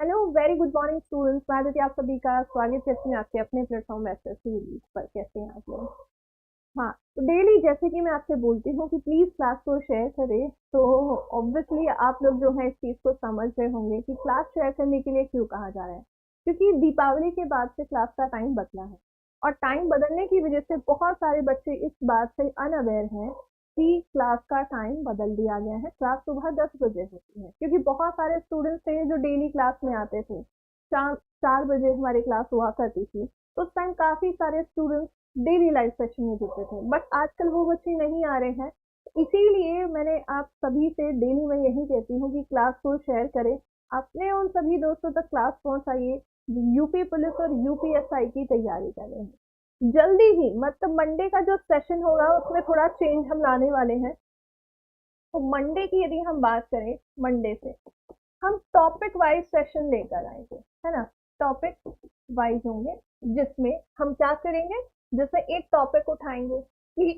Hello, very good morning students. मैं आदित्य आप सभी का स्वागत करती हूँ आपके अपने प्लेटफॉर्म एसएससी रिलीज पर। कैसे हैं आप लोग? हाँ, तो डेली जैसे कि मैं आपसे बोलती हूँ कि प्लीज क्लास को शेयर करें, तो ऑब्वियसली आप लोग जो है इस चीज को समझ रहे होंगे कि क्लास शेयर करने के लिए क्यों कहा जा रहा है। क्योंकि दीपावली के बाद से क्लास का टाइम बदला है, और टाइम बदलने की वजह से बहुत सारे बच्चे इस बात से अनअवेयर हैं कि क्लास का टाइम बदल दिया गया है। क्लास सुबह 10 बजे होती है, क्योंकि बहुत सारे स्टूडेंट्स थे जो डेली क्लास में आते थे। शाम 4 बजे हमारी क्लास हुआ करती थी, तो उस टाइम काफी सारे स्टूडेंट्स डेली लाइव सेशन में जुड़ते थे। बट आजकल वो बच्चे नहीं आ रहे हैं, इसीलिए मैंने आप सभी से डेली मैं यही कहती हूँ कि क्लास को शेयर करें, अपने उन सभी दोस्तों तक क्लास पहुंचाइए जो यूपी पुलिस और यूपीएसआई की तैयारी कर रहे हैं। जल्दी ही मतलब मंडे का जो सेशन होगा उसमें थोड़ा चेंज हम लाने वाले हैं। तो मंडे की यदि हम बात करें, मंडे से हम टॉपिक वाइज सेशन लेकर आएंगे, है ना। टॉपिक वाइज होंगे, जिसमें हम क्या करेंगे, जैसे एक टॉपिक उठाएंगे कि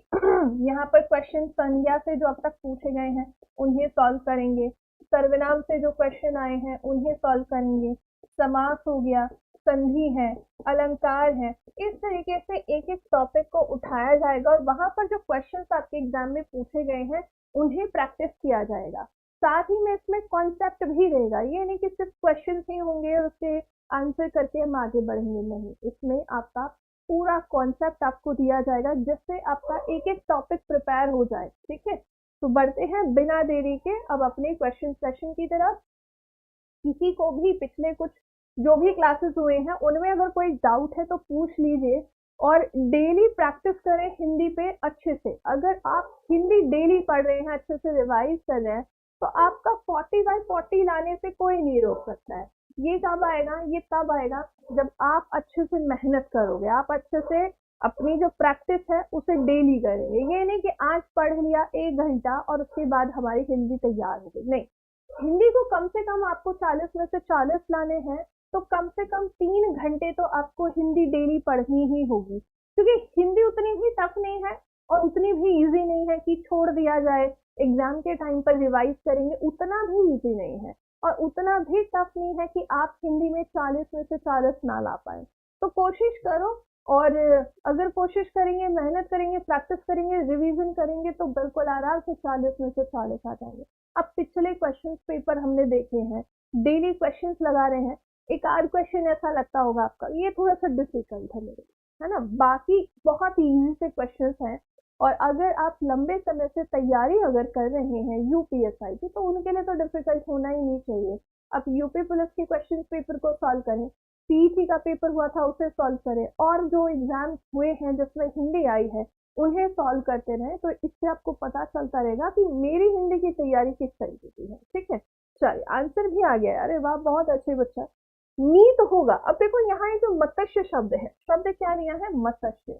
यहाँ पर क्वेश्चन संज्ञा से जो अब तक पूछे गए हैं उन्हें सॉल्व करेंगे, सर्वनाम से जो क्वेश्चन आए हैं उन्हें सॉल्व करेंगे, समास हो गया, संधि है, अलंकार है। इस तरीके से एक एक टॉपिक को उठाया जाएगा और वहां पर जो क्वेश्चन आपके एग्जाम में पूछे गए हैं उन्हें प्रैक्टिस किया जाएगा। साथ ही में इसमें कॉन्सेप्ट भी रहेगा, ये नहीं कि सिर्फ क्वेश्चन ही होंगे और उसके आंसर करके हम आगे बढ़ेंगे, नहीं, इसमें आपका पूरा कॉन्सेप्ट आपको दिया जाएगा जिससे आपका एक एक टॉपिक प्रिपेयर हो जाए। ठीक है, तो बढ़ते हैं बिना देरी के अब अपने क्वेश्चन सेशन की तरफ। किसी को भी पिछले कुछ जो भी क्लासेस हुए हैं उनमें अगर कोई डाउट है तो पूछ लीजिए, और डेली प्रैक्टिस करें हिंदी पे अच्छे से। अगर आप हिंदी डेली पढ़ रहे हैं, अच्छे से रिवाइज कर रहे हैं, तो आपका 40/40 लाने से कोई नहीं रोक सकता है। ये कब आएगा? ये तब आएगा जब आप अच्छे से मेहनत करोगे, आप अच्छे से अपनी जो प्रैक्टिस है उसे डेली करेंगे। ये नहीं कि आज पढ़ लिया 1 घंटा और उसके बाद हमारी हिंदी तैयार हो गई, नहीं। हिंदी को कम से कम आपको 40 में से 40 लाने हैं, तो कम से कम 3 घंटे तो आपको हिंदी डेली पढ़नी ही होगी, क्योंकि हिंदी उतनी भी टफ नहीं है और उतनी भी इजी नहीं है कि छोड़ दिया जाए एग्जाम के टाइम पर रिवाइज करेंगे, उतना भी इजी नहीं है और उतना भी टफ नहीं है कि आप हिंदी में 40 में से 40 ना ला पाए। तो कोशिश करो, और अगर कोशिश करेंगे, मेहनत करेंगे, प्रैक्टिस करेंगे, रिवीजन करेंगे, तो बिल्कुल आराम से 40 में से 40 आ जाएंगे। अब पिछले क्वेश्चन पेपर हमने देखे हैं, डेली क्वेश्चंस लगा रहे हैं, एक आध क्वेश्चन ऐसा लगता होगा आपका ये थोड़ा सा डिफिकल्ट है मेरे, है ना, बाकी बहुत इजी से क्वेश्चंस हैं। और अगर आप लंबे समय से तैयारी अगर कर रहे हैं यूपीएसआई की, तो उनके लिए तो डिफिकल्ट होना ही नहीं चाहिए। अब यूपी पुलिस के क्वेश्चन पेपर को सॉल्व करें, सीईटी का पेपर हुआ था उसे सॉल्व करें, और जो एग्जाम हुए हैं जिसमें हिंदी आई है उन्हें सॉल्व करते रहे, तो इससे आपको पता चलता रहेगा कि मेरी हिंदी की तैयारी किस तरीके की है। ठीक है, चलिए आंसर भी आ गया। अरे वाह, बहुत अच्छे बच्चा। नीत होगा। अब देखो यहाँ ये जो मत्स्य शब्द है, शब्द क्या दिया है? मत्स्य।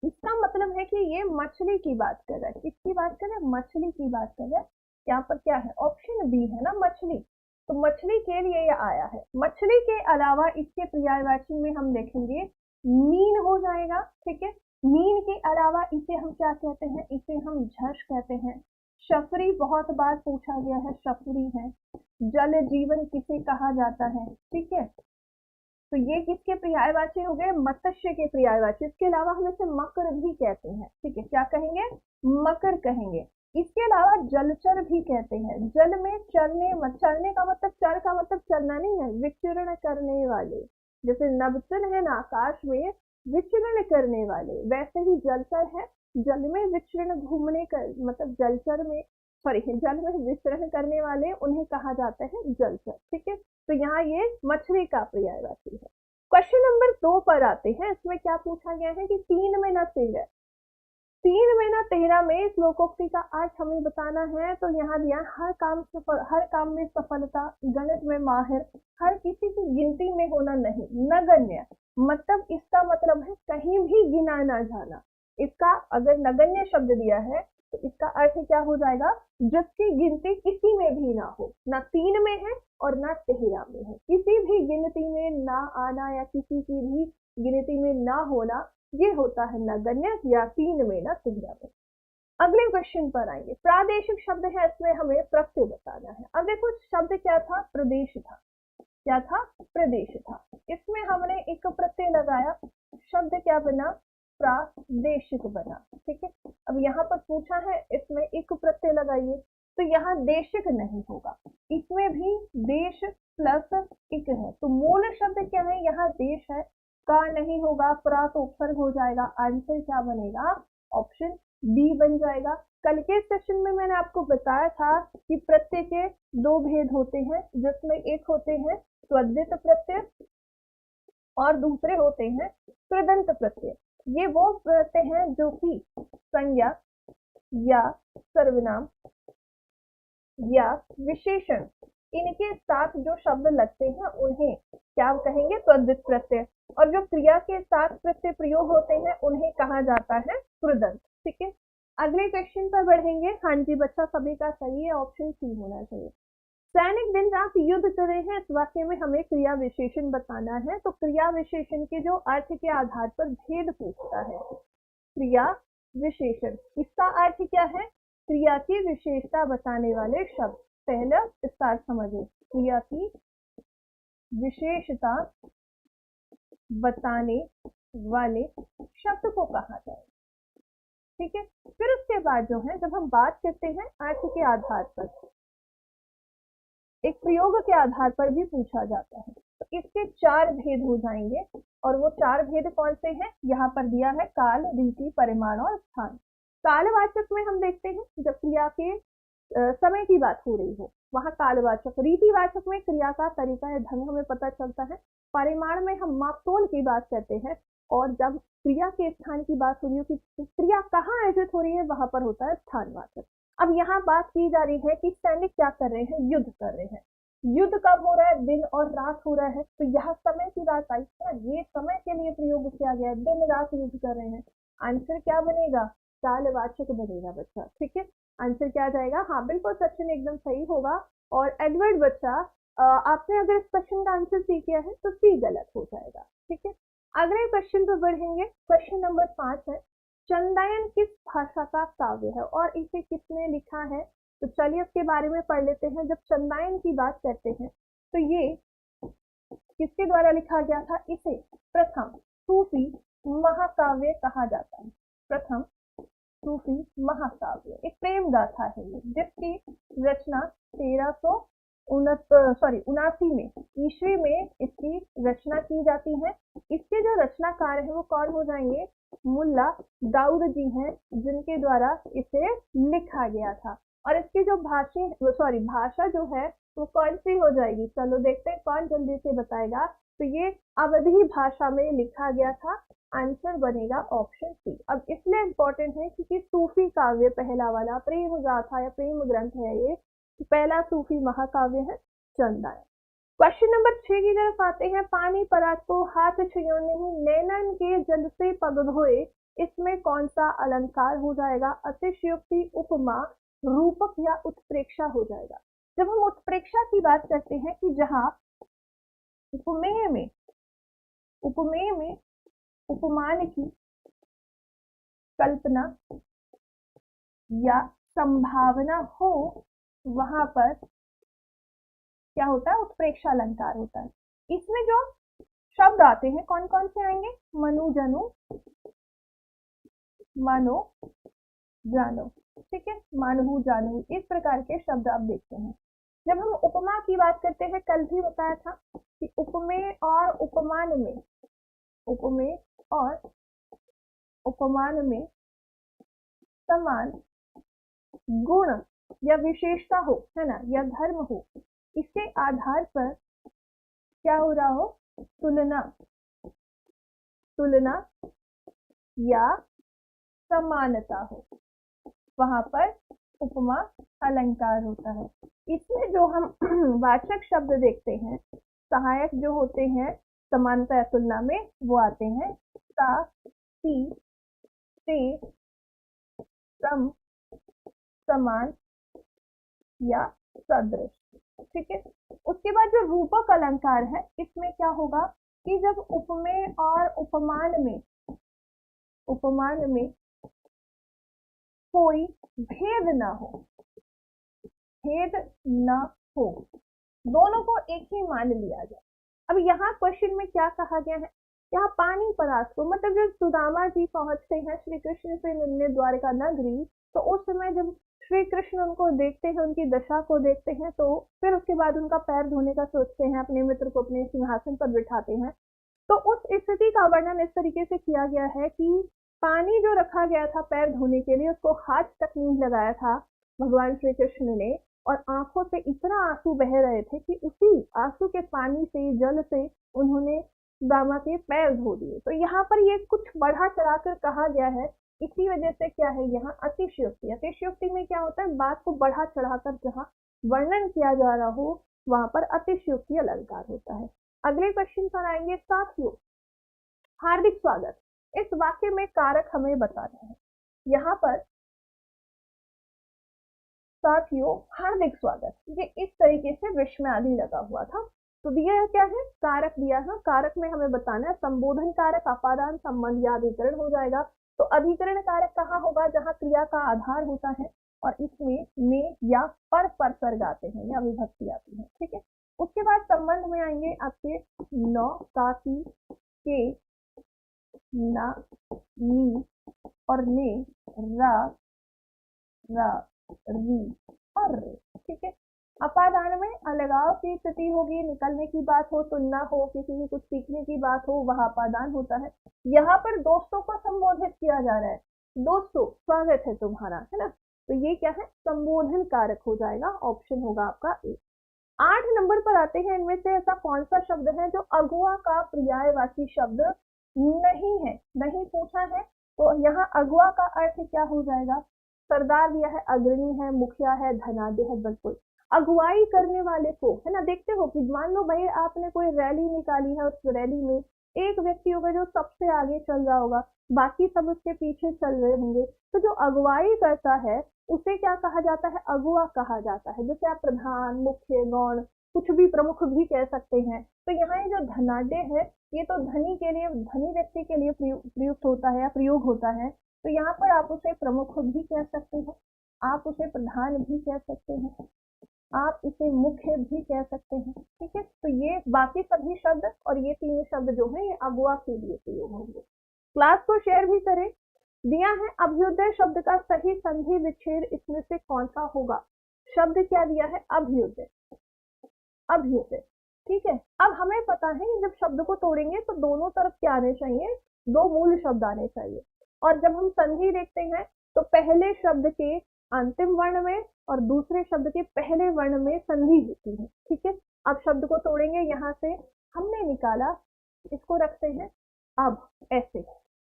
इसका मतलब है कि ये मछली की बात कर रहा है। किसकी बात कर रहा है? मछली की बात कर रहा है। यहाँ पर क्या है? ऑप्शन बी है ना, मछली। तो मछली के लिए ये आया है। मछली के अलावा इसके पर्यायवाची में हम देखेंगे मीन हो जाएगा। ठीक है, मीन के अलावा इसे हम क्या कहते हैं? इसे हम झर्ष कहते हैं। शफरी बहुत बार पूछा गया है, शफरी है। जल जीवन किसे कहा जाता है? ठीक है, तो ये किसके पर्यायवाची हो गए? मत्स्य के पर्यायवाची। इसके अलावा हम इसे मकर भी कहते हैं। ठीक है, क्या कहेंगे? मकर कहेंगे। इसके अलावा जलचर भी कहते हैं। जल में चरने, चरने का मतलब, चर का मतलब चलना नहीं है, विचरण करने वाले। जैसे नभचर है ना आकाश में विचरण करने वाले, वैसे ही जलचर है, जल में विचरण घूमने कर, मतलब जलचर में, सॉरी, जल में विचरण करने वाले उन्हें कहा जाता है जलचर। ठीक है, तो यहाँ ये मछली का पर्यायवाची है। क्वेश्चन नंबर 2 पर आते हैं। इसमें क्या पूछा गया है कि 3 में न 13, 3 में न 13 में श्लोकोक्ति का अर्थ हमें बताना है। तो यहाँ दिया हर काम सफल, हर काम में सफलता, गणित में माहिर, हर किसी की गिनती में होना नहीं, नगण्य। मतलब इसका मतलब है कहीं भी गिना ना जाना। इसका अगर नगण्य शब्द दिया है तो इसका अर्थ क्या हो जाएगा? जिसकी गिनती किसी में भी ना हो, ना 3 में है और ना 13 में है, किसी भी गिनती में ना आना या किसी की भी गिनती में ना होना, ये होता है नगण्य, या 3 में ना 13 में। अगले क्वेश्चन पर आएंगे। प्रादेशिक शब्द है, इसमें हमें प्रत्यय बताना है। अब देखो शब्द क्या था, प्रदेश था। क्या था, प्रदेश था। इसमें हमने एक प्रत्यय लगाया, शब्द क्या बना, प्रादेशिक बना। ठीक है, अब यहाँ पर पूछा है इसमें एक प्रत्यय लगाइए, तो यहाँ देशिक नहीं होगा, इसमें भी देश प्लस एक है, तो मूल शब्द क्या है, यहाँ देश है, का नहीं होगा, प्रा तो उपसर्ग हो जाएगा, आंसर क्या बनेगा, ऑप्शन बी बन जाएगा। कल के सेशन में मैंने आपको बताया था कि प्रत्यय के दो भेद होते हैं, जिसमें एक होते हैं त्वदित प्रत्यय और दूसरे होते हैं कृदंत प्रत्यय। ये वो प्रत्यय हैं जो कि संज्ञा या सर्वनाम या विशेषण, इनके साथ जो शब्द लगते हैं उन्हें क्या कहेंगे, त्वदित प्रत्यय, और जो क्रिया के साथ प्रत्यय प्रयोग होते हैं उन्हें कहा जाता है कृदंत। ठीक है, अगले क्वेश्चन पर बढ़ेंगे। हाँ जी बच्चा, सभी का सही है, ऑप्शन सी होना चाहिए। सैनिक दिन रात युद्ध कर रहे हैं, इस वाक्य में हमें क्रिया विशेषण बताना है, तो क्रिया विशेषण के जो अर्थ के आधार पर भेद पूछता है। क्रिया विशेषण, इसका अर्थ क्या है, क्रिया की विशेषता बताने वाले शब्द। पहला इसका अर्थ समझिए, क्रिया की विशेषता बताने वाले शब्द को कहा जाए। ठीक है, फिर उसके बाद जो है, जब हम बात करते हैं अर्थ के आधार पर, एक प्रयोग के आधार पर भी पूछा जाता है, तो इसके चार भेद हो जाएंगे, और वो चार भेद कौन से हैं, यहाँ पर दिया है, काल, रीति, परिमाण और स्थान। कालवाचक में हम देखते हैं जब क्रिया के समय की बात हो रही हो, वहां कालवाचक। रीतिवाचक में क्रिया का तरीका या ढंग हमें पता चलता है। परिमाण में हम मापतोल की बात करते हैं, और जब क्रिया के स्थान की बात हो रही हो कि क्रिया कहाँ आयोजित हो रही है, वहां पर होता है स्थानवाचक। अब यहाँ बात की जा रही है कि सैनिक क्या कर रहे हैं, युद्ध कर रहे हैं। युद्ध कब हो रहा है, दिन और रात हो रहा है, तो यहाँ समय की बात आई है, ये समय के लिए प्रयोग किया गया है, दिन रात युद्ध कर रहे हैं। आंसर क्या बनेगा, कालवाचक बनेगा बच्चा। ठीक है, आंसर क्या जाएगा, हाँ बिल्कुल सचिन एकदम सही होगा। और एडवर्ड बच्चा, आपने अगर इस क्वेश्चन का आंसर सी किया है तो सी गलत हो जाएगा। ठीक है, अगले क्वेश्चन पर बढ़ेंगे। क्वेश्चन नंबर 5 है, चंदायन किस भाषा का काव्य है और इसे किसने लिखा है, तो चलिए इसके बारे में पढ़ लेते हैं। जब चंदायन की बात करते हैं तो ये किसके द्वारा लिखा गया था, इसे प्रथम सूफी महाकाव्य कहा जाता है। प्रथम सूफी महाकाव्य, एक प्रेम गाथा है ये, जिसकी रचना 1379 में ईस्वी में इसकी रचना की जाती है। इसके जो रचनाकार है वो कौन हो जाएंगे, मुल्ला दाऊद जी हैं, जिनके द्वारा इसे लिखा गया था। और इसकी जो भाषा जो है वो कौन सी हो जाएगी, चलो देखते हैं कौन जल्दी से बताएगा। तो ये अवधी भाषा में लिखा गया था, आंसर बनेगा ऑप्शन सी। अब इसलिए इंपॉर्टेंट है क्योंकि सूफी काव्य पहला वाला प्रेम गाथा या प्रेम ग्रंथ है ये, पहला सूफी महाकाव्य है चंदायन। क्वेश्चन नंबर 6 की तरफ आते हैं। पानी परात को हाथ छुयो नहीं, नैनन के जल से पग धोए, इसमें कौन सा अलंकार हो जाएगा, अतिशयोक्ति, उपमा, रूपक या उत्प्रेक्षा हो जाएगा। जब हम उत्प्रेक्षा की बात करते हैं कि जहां उपमेय में उपमान की कल्पना या संभावना हो, वहां पर क्या होता है, उत्प्रेक्षा अलंकार होता है। इसमें जो शब्द आते हैं कौन कौन से आएंगे, मनु जनु मानो जानो। ठीक है, मानहु जानू, इस प्रकार के शब्द आप देखते हैं। जब हम उपमा की बात करते हैं, कल भी बताया था कि उपमेय और उपमान में समान गुण या विशेषता हो, है ना, या धर्म हो, इसके आधार पर क्या हो रहा हो, तुलना या समानता हो, वहां पर उपमा अलंकार होता है। इसमें जो हम वाचक शब्द देखते हैं, सहायक जो होते हैं समानता या तुलना में, वो आते हैं सा, सी, से, सम, समान या सदृश। ठीक है, उसके बाद जो रूपक अलंकार है, इसमें क्या होगा कि जब उपमेय और उपमान में कोई भेद न हो, भेद न हो, दोनों को एक ही मान लिया जाए। अब यहाँ क्वेश्चन में क्या कहा गया है, यहाँ पानी परास को, मतलब जब सुदामा जी पहुंचते हैं श्री कृष्ण से मिलने द्वारका नगरी, तो उस समय जब श्री कृष्ण उनको देखते हैं, उनकी दशा को देखते हैं, तो फिर उसके बाद उनका पैर धोने का सोचते हैं, अपने मित्र को अपने सिंहासन पर बिठाते हैं। तो उस स्थिति का वर्णन इस तरीके से किया गया है कि पानी जो रखा गया था पैर धोने के लिए, उसको हाथ तक नहीं लगाया था भगवान श्री कृष्ण ने, और आंखों से इतना आंसू बह रहे थे कि उसी आंसू के पानी से, जल से उन्होंने सुदामा के पैर धो दिए। तो यहाँ पर ये कुछ बढ़ा चढ़ाकर कहा गया है, इसी वजह से क्या है यहाँ अतिशयोक्ति। अतिशयोक्ति में क्या होता है, बात को बढ़ा चढ़ाकर जहाँ वर्णन किया जा रहा हो वहां पर अतिशयोक्ति अलंकार होता है। अगले क्वेश्चन पर आएंगे, साथियों हार्दिक स्वागत। इस वाक्य में कारक हमें बताना है। यहाँ पर साथियों हार्दिक स्वागत, ये इस तरीके से विस्मय आदि लगा हुआ था। तो दिया क्या है, कारक दिया है। कारक में हमें बताना है संबोधन कारक, अपादान, संबंध या अधिकरण हो जाएगा। तो अधिकरण कारक कहाँ होगा, जहाँ क्रिया का आधार होता है और इसमें में या पर सर्ग आते हैं या विभक्ति आती है, ठीक है। उसके बाद संबंध में आएंगे आपके नौ, का, की, के, ना, नी और ने, रा, रा, री और रे, ठीक है। अपादान में अलगाव की स्थिति होगी, निकलने की बात हो, सुनना हो, किसी की कुछ सीखने की बात हो, वह अपादान होता है। यहाँ पर दोस्तों को संबोधित किया जा रहा है, दोस्तों स्वागत है तुम्हारा, है ना। तो ये क्या है, संबोधन कारक हो जाएगा, ऑप्शन होगा आपका ए। 8 नंबर पर आते हैं, इनमें से ऐसा कौन सा शब्द है जो अगुआ का पर्यायवाची शब्द नहीं है, नहीं पूछा है। तो यहाँ अगुआ का अर्थ क्या हो जाएगा, सरदार दिया है, अग्रणी है, मुखिया है, धनाढ्य है, बिल्कुल अगुवाई करने वाले को, है ना। देखते हो कि मान लो भाई आपने कोई रैली निकाली है, उस रैली में एक व्यक्ति होगा जो सबसे आगे चल रहा होगा, बाकी सब उसके पीछे चल रहे होंगे, तो जो अगुवाई करता है उसे क्या कहा जाता है, अगुआ कहा जाता है। जैसे आप प्रधान, मुख्य, गौण, कुछ भी, प्रमुख भी कह सकते हैं। तो यहाँ ये जो धनाढ्य है, ये तो धनी के लिए, धनी व्यक्ति के लिए प्रयुक्त होता है या प्रयोग होता है। तो यहाँ पर आप उसे प्रमुख भी कह सकते हैं, आप उसे प्रधान भी कह सकते हैं, आप इसे मुख्य भी कह सकते हैं, ठीक है। तो ये बाकी सभी शब्द और ये तीन शब्द जो है ये अगुआ के लिए प्रयोग होंगे। क्लास को शेयर भी करें। दिया है अभ्युदय शब्द का सही संधि विच्छेद इसमें से कौन सा होगा। शब्द क्या दिया है, अभ्युदय, अभ्युदय, ठीक है। अब हमें पता है कि जब शब्द को तोड़ेंगे तो दोनों तरफ क्या आने चाहिए, दो मूल शब्द आने चाहिए। और जब हम संधि देखते हैं तो पहले शब्द के अंतिम वर्ण में और दूसरे शब्द के पहले वर्ण में संधि होती है, ठीक है। अब शब्द को तोड़ेंगे, यहाँ से हमने निकाला, इसको रखते हैं, अब ऐसे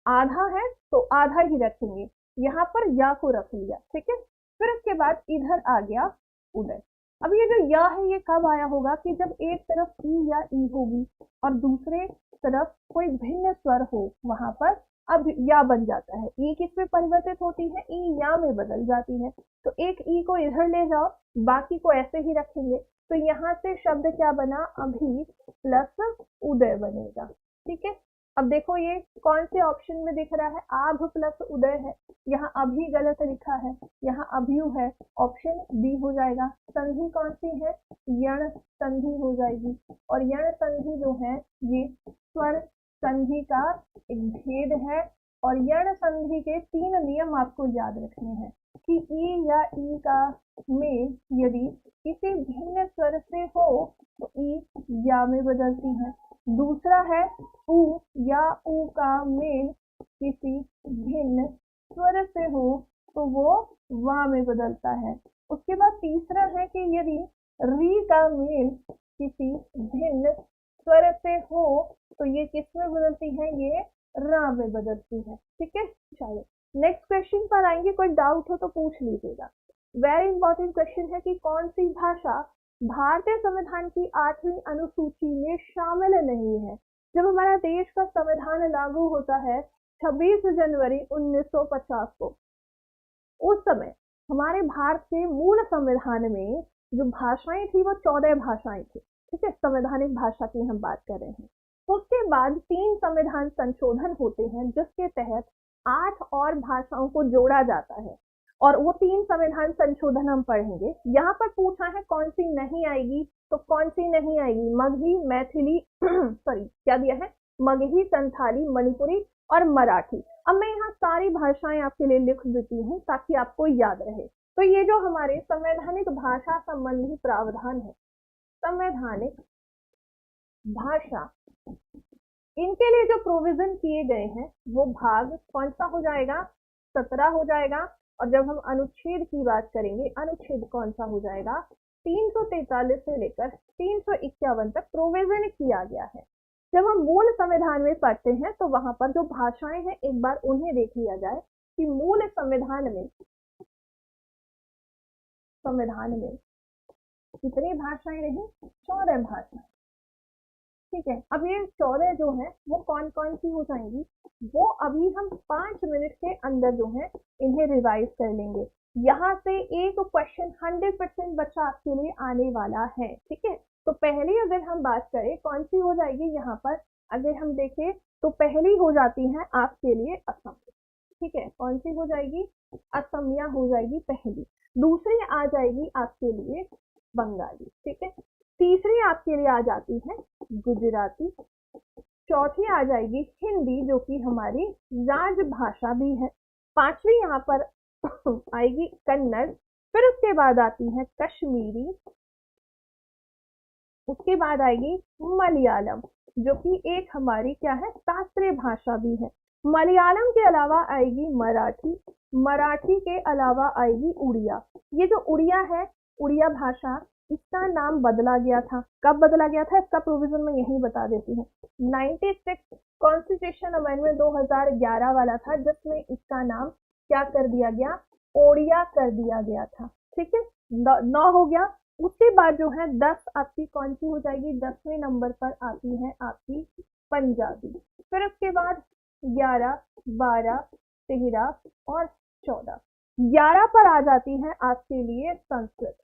आधा है तो आधा ही रखेंगे, यहाँ पर या को रख लिया, ठीक है। फिर उसके बाद इधर आ गया उदय। अब ये जो या है ये कब आया होगा कि जब एक तरफ ई या ई होगी और दूसरे तरफ कोई भिन्न स्वर हो, वहां पर अब या बन जाता है। ई किस में परिवर्तित होती है, ई या में बदल जाती है। तो एक ई को इधर ले जाओ, बाकी को ऐसे ही रखेंगे। तो यहाँ से शब्द क्या बना, अभी प्लस उदय बनेगा, ठीक है। अब देखो ये कौन से ऑप्शन में दिख रहा है, आभ प्लस उदय है, यहाँ अभी गलत लिखा है, यहाँ अभ्यु है, ऑप्शन बी हो जाएगा। संधि कौन सी है, यण संधि हो जाएगी। और यण संधि जो है ये स्वर संधि का एक भेद है। और यण संधि के 3 नियम आपको याद रखने हैं कि ई या ई का में यदि किसी भिन्न स्वर से हो तो ई या में बदलती है। दूसरा है उ या उ का मेल किसी भिन्न स्वर से हो तो वो वा में बदलता है। उसके बाद तीसरा है कि यदि री का मेल किसी भिन्न स्वर से हो तो ये किस में बदलती है, ये रा में बदलती है, ठीक है। चलो नेक्स्ट क्वेश्चन पर आएंगे, कोई डाउट हो तो पूछ लीजिएगा। वेरी इंपॉर्टेंट क्वेश्चन है कि कौन सी भाषा भारतीय संविधान की 8वीं अनुसूची में शामिल नहीं है। जब हमारा देश का संविधान लागू होता है 26 जनवरी 1950 को, उस समय हमारे भारत के मूल संविधान में जो भाषाएं थी वो 14 भाषाएं थी, ठीक है। संवैधानिक भाषा की हम बात कर रहे हैं। उसके बाद 3 संविधान संशोधन होते हैं जिसके तहत 8 और भाषाओं को जोड़ा जाता है। और वो 3 संविधान संशोधन हम पढ़ेंगे। यहाँ पर पूछा है कौन सी नहीं आएगी, तो कौन सी नहीं आएगी, मगही, मैथिली सॉरी क्या दिया है, मगही, संथाली, मणिपुरी और मराठी। अब मैं यहाँ सारी भाषाएं आपके लिए लिख देती हूँ ताकि आपको याद रहे। तो ये जो हमारे संवैधानिक भाषा संबंधी प्रावधान है, संवैधानिक भाषा, इनके लिए जो प्रोविजन किए गए हैं वो भाग कौन सा हो जाएगा, 17 हो जाएगा। और जब हम अनुच्छेद की बात करेंगे, अनुच्छेद कौन सा हो जाएगा, 343 से लेकर 351 तक प्रोविजन किया गया है। जब हम मूल संविधान में पढ़ते हैं तो वहां पर जो भाषाएं हैं एक बार उन्हें देख लिया जाए कि मूल संविधान में कितनी भाषाएं रही, 14 भाषाएं। ठीक है, अब ये 14 जो है वो कौन कौन सी हो जाएंगी, वो अभी हम 5 मिनट के अंदर जो है इन्हें रिवाइज कर लेंगे। यहाँ से एक क्वेश्चन 100% बच्चा आपके लिए आने वाला है। ठीक है, तो पहली अगर हम बात करें कौन सी हो जाएगी, यहाँ पर अगर हम देखें तो पहली हो जाती है आपके लिए असम। ठीक है, कौन सी हो जाएगी, असमिया हो जाएगी पहली। दूसरी आ जाएगी आपके लिए बंगाली। ठीक है, तीसरी आपके लिए आ जाती है गुजराती। चौथी आ जाएगी हिंदी जो कि हमारी राजभाषा भी है। पांचवी यहाँ पर आएगी कन्नड़। फिर उसके बाद आती है कश्मीरी। उसके बाद आएगी मलयालम जो कि एक हमारी क्या है, शास्त्रीय भाषा भी है। मलयालम के अलावा आएगी मराठी। मराठी के अलावा आएगी उड़िया। ये जो उड़िया है, उड़िया भाषा, इसका नाम बदला गया था। कब बदला गया था, इसका प्रोविजन मैं यही बता देती हूँ। 96 कॉन्स्टिट्यूशन अमेंडमेंट 2011 वाला था जिसमें इसका नाम क्या कर दिया गया, ओडिया कर दिया गया था। ठीक है, 9 हो गया। उसके बाद जो है 10 आपकी कौन सी हो जाएगी, 10वें नंबर पर आती है आपकी पंजाबी। फिर उसके बाद 11, 12, 13 और 14। 11 पर आ जाती है आपके लिए संस्कृत।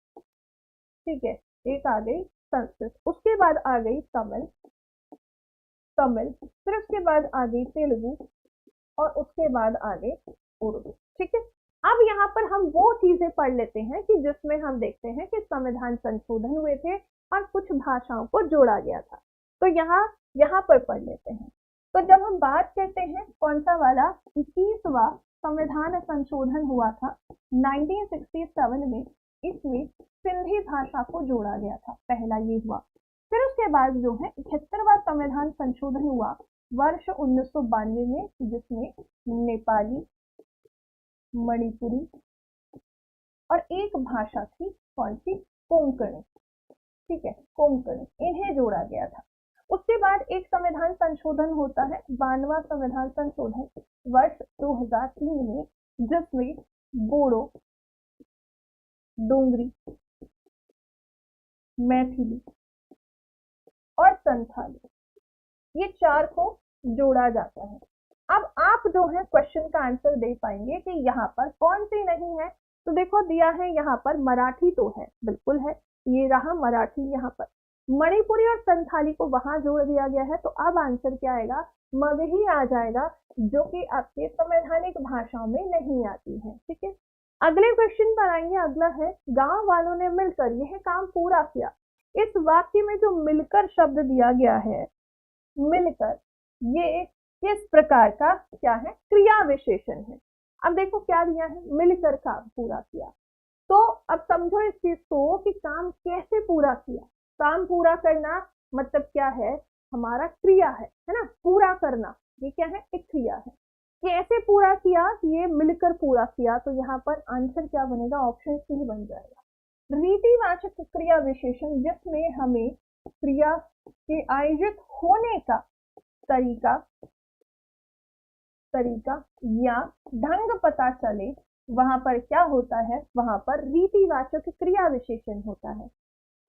ठीक है, एक आ गई संस्कृत। उसके बाद आ गई तमिल। फिर उसके बाद आ गई तेलुगु और उसके बाद आ गई उर्दू। ठीक है, अब यहाँ पर हम वो चीजें पढ़ लेते हैं कि जिसमें हम देखते हैं कि संविधान संशोधन हुए थे और कुछ भाषाओं को जोड़ा गया था। तो यहाँ पर पढ़ लेते हैं। तो जब हम बात करते हैं कौन सा वाला, 21वां संविधान संशोधन हुआ था 1967 में, इसमें सिंधी भाषा को जोड़ा गया था, पहला ये हुआ। फिर उसके बाद जो है 71वां संविधान संशोधन हुआ वर्ष 1992 में, जिसमें नेपाली, मणिपुरी और एक भाषा थी कौन सी, कोंकणी। ठीक है, कोंकणी, इन्हें जोड़ा गया था। उसके बाद एक संविधान संशोधन होता है 92वां संविधान संशोधन वर्ष 2003 में, जिसमें बोडो, डोंगरी, मैथिली और संथाली, ये 4 को जोड़ा जाता है। अब आप जो है क्वेश्चन का आंसर दे पाएंगे कि यहाँ पर कौन सी नहीं है। तो देखो दिया है यहाँ पर मराठी तो है, बिल्कुल है, ये रहा मराठी यहाँ पर। मणिपुरी और संथाली को वहां जोड़ दिया गया है। तो अब आंसर क्या आएगा, मगही आ जाएगा, जो कि आपके संवैधानिक भाषाओं में नहीं आती है। ठीक है, अगले क्वेश्चन पर आएंगे। अगला है, गांव वालों ने मिलकर यह काम पूरा किया। इस वाक्य में जो मिलकर शब्द दिया गया है, मिलकर, ये किस प्रकार का क्या है, क्रिया विशेषण है। अब देखो क्या दिया है, मिलकर काम पूरा किया। तो अब समझो इस चीज को कि काम कैसे पूरा किया। काम पूरा करना मतलब क्या है, हमारा क्रिया है ना, पूरा करना, ये क्या है, एक क्रिया है। कैसे पूरा किया, ये मिलकर पूरा किया। तो यहाँ पर आंसर क्या बनेगा, ऑप्शन सी बन जाएगा। रीतिवाचक क्रिया विशेषण, जिसमें हमें क्रिया के आयोजित होने का तरीका या ढंग पता चले, वहां पर क्या होता है, वहां पर रीतिवाचक क्रिया विशेषण होता है।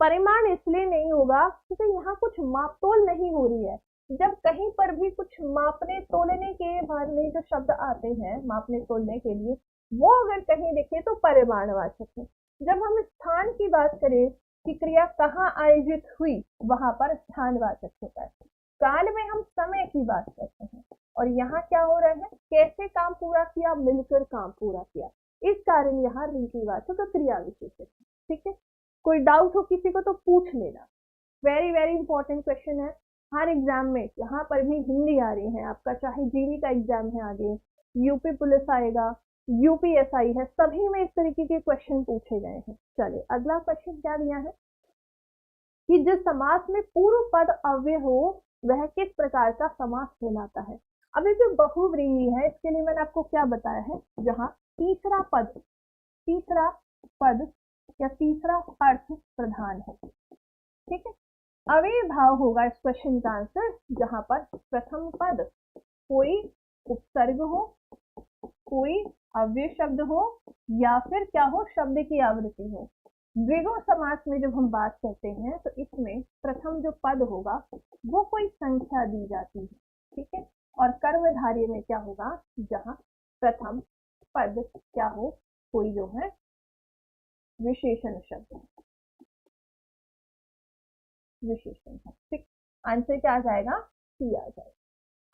परिमाण इसलिए नहीं होगा क्योंकि यहाँ कुछ मापतोल नहीं हो रही है। जब कहीं पर भी कुछ मापने तोलने के वाले जो शब्द आते हैं मापने तोलने के लिए, वो अगर कहीं देखे तो परिमाणवाचक है। जब हम स्थान की बात करें कि क्रिया कहाँ आयोजित हुई, वहां पर स्थानवाचक होता है। काल में हम समय की बात करते हैं, और यहाँ क्या हो रहा है, कैसे काम पूरा किया, मिलकर काम पूरा किया। इस कारण यहाँ रीतिवाचक और क्रिया विशेषण। ठीक है, कोई डाउट हो किसी को तो पूछ लेना। वेरी वेरी इंपॉर्टेंट क्वेश्चन है। हर एग्जाम में यहाँ पर भी हिंदी आ रही है आपका, चाहे जीडी का एग्जाम है आगे, यूपी पुलिस आएगा, यूपीएसआई है, सभी में इस तरीके के क्वेश्चन पूछे गए हैं। चलिए अगला क्वेश्चन क्या दिया है कि जिस समास में पूर्व पद अव्यय हो वह किस प्रकार का समास कहलाता है। अब ये जो बहुव्रीहि है इसके लिए मैंने आपको क्या बताया है, जहां तीसरा पद या तीसरा अर्थ प्रधान हो। ठीक है, अव्यय भाव होगा इस क्वेश्चन का आंसर, जहां पर प्रथम पद कोई उपसर्ग हो, कोई अव्यय शब्द हो, या फिर क्या हो, शब्द की आवृत्ति हो। द्विगु समास में जब हम बात करते हैं तो इसमें प्रथम जो पद होगा वो कोई संख्या दी जाती है। ठीक है, और कर्मधारय में क्या होगा, जहां प्रथम पद क्या हो, कोई जो है विशेषण शब्द, विशेषण है। ठीक, आंसर क्या आ जाएगा, सी आ जाएगा।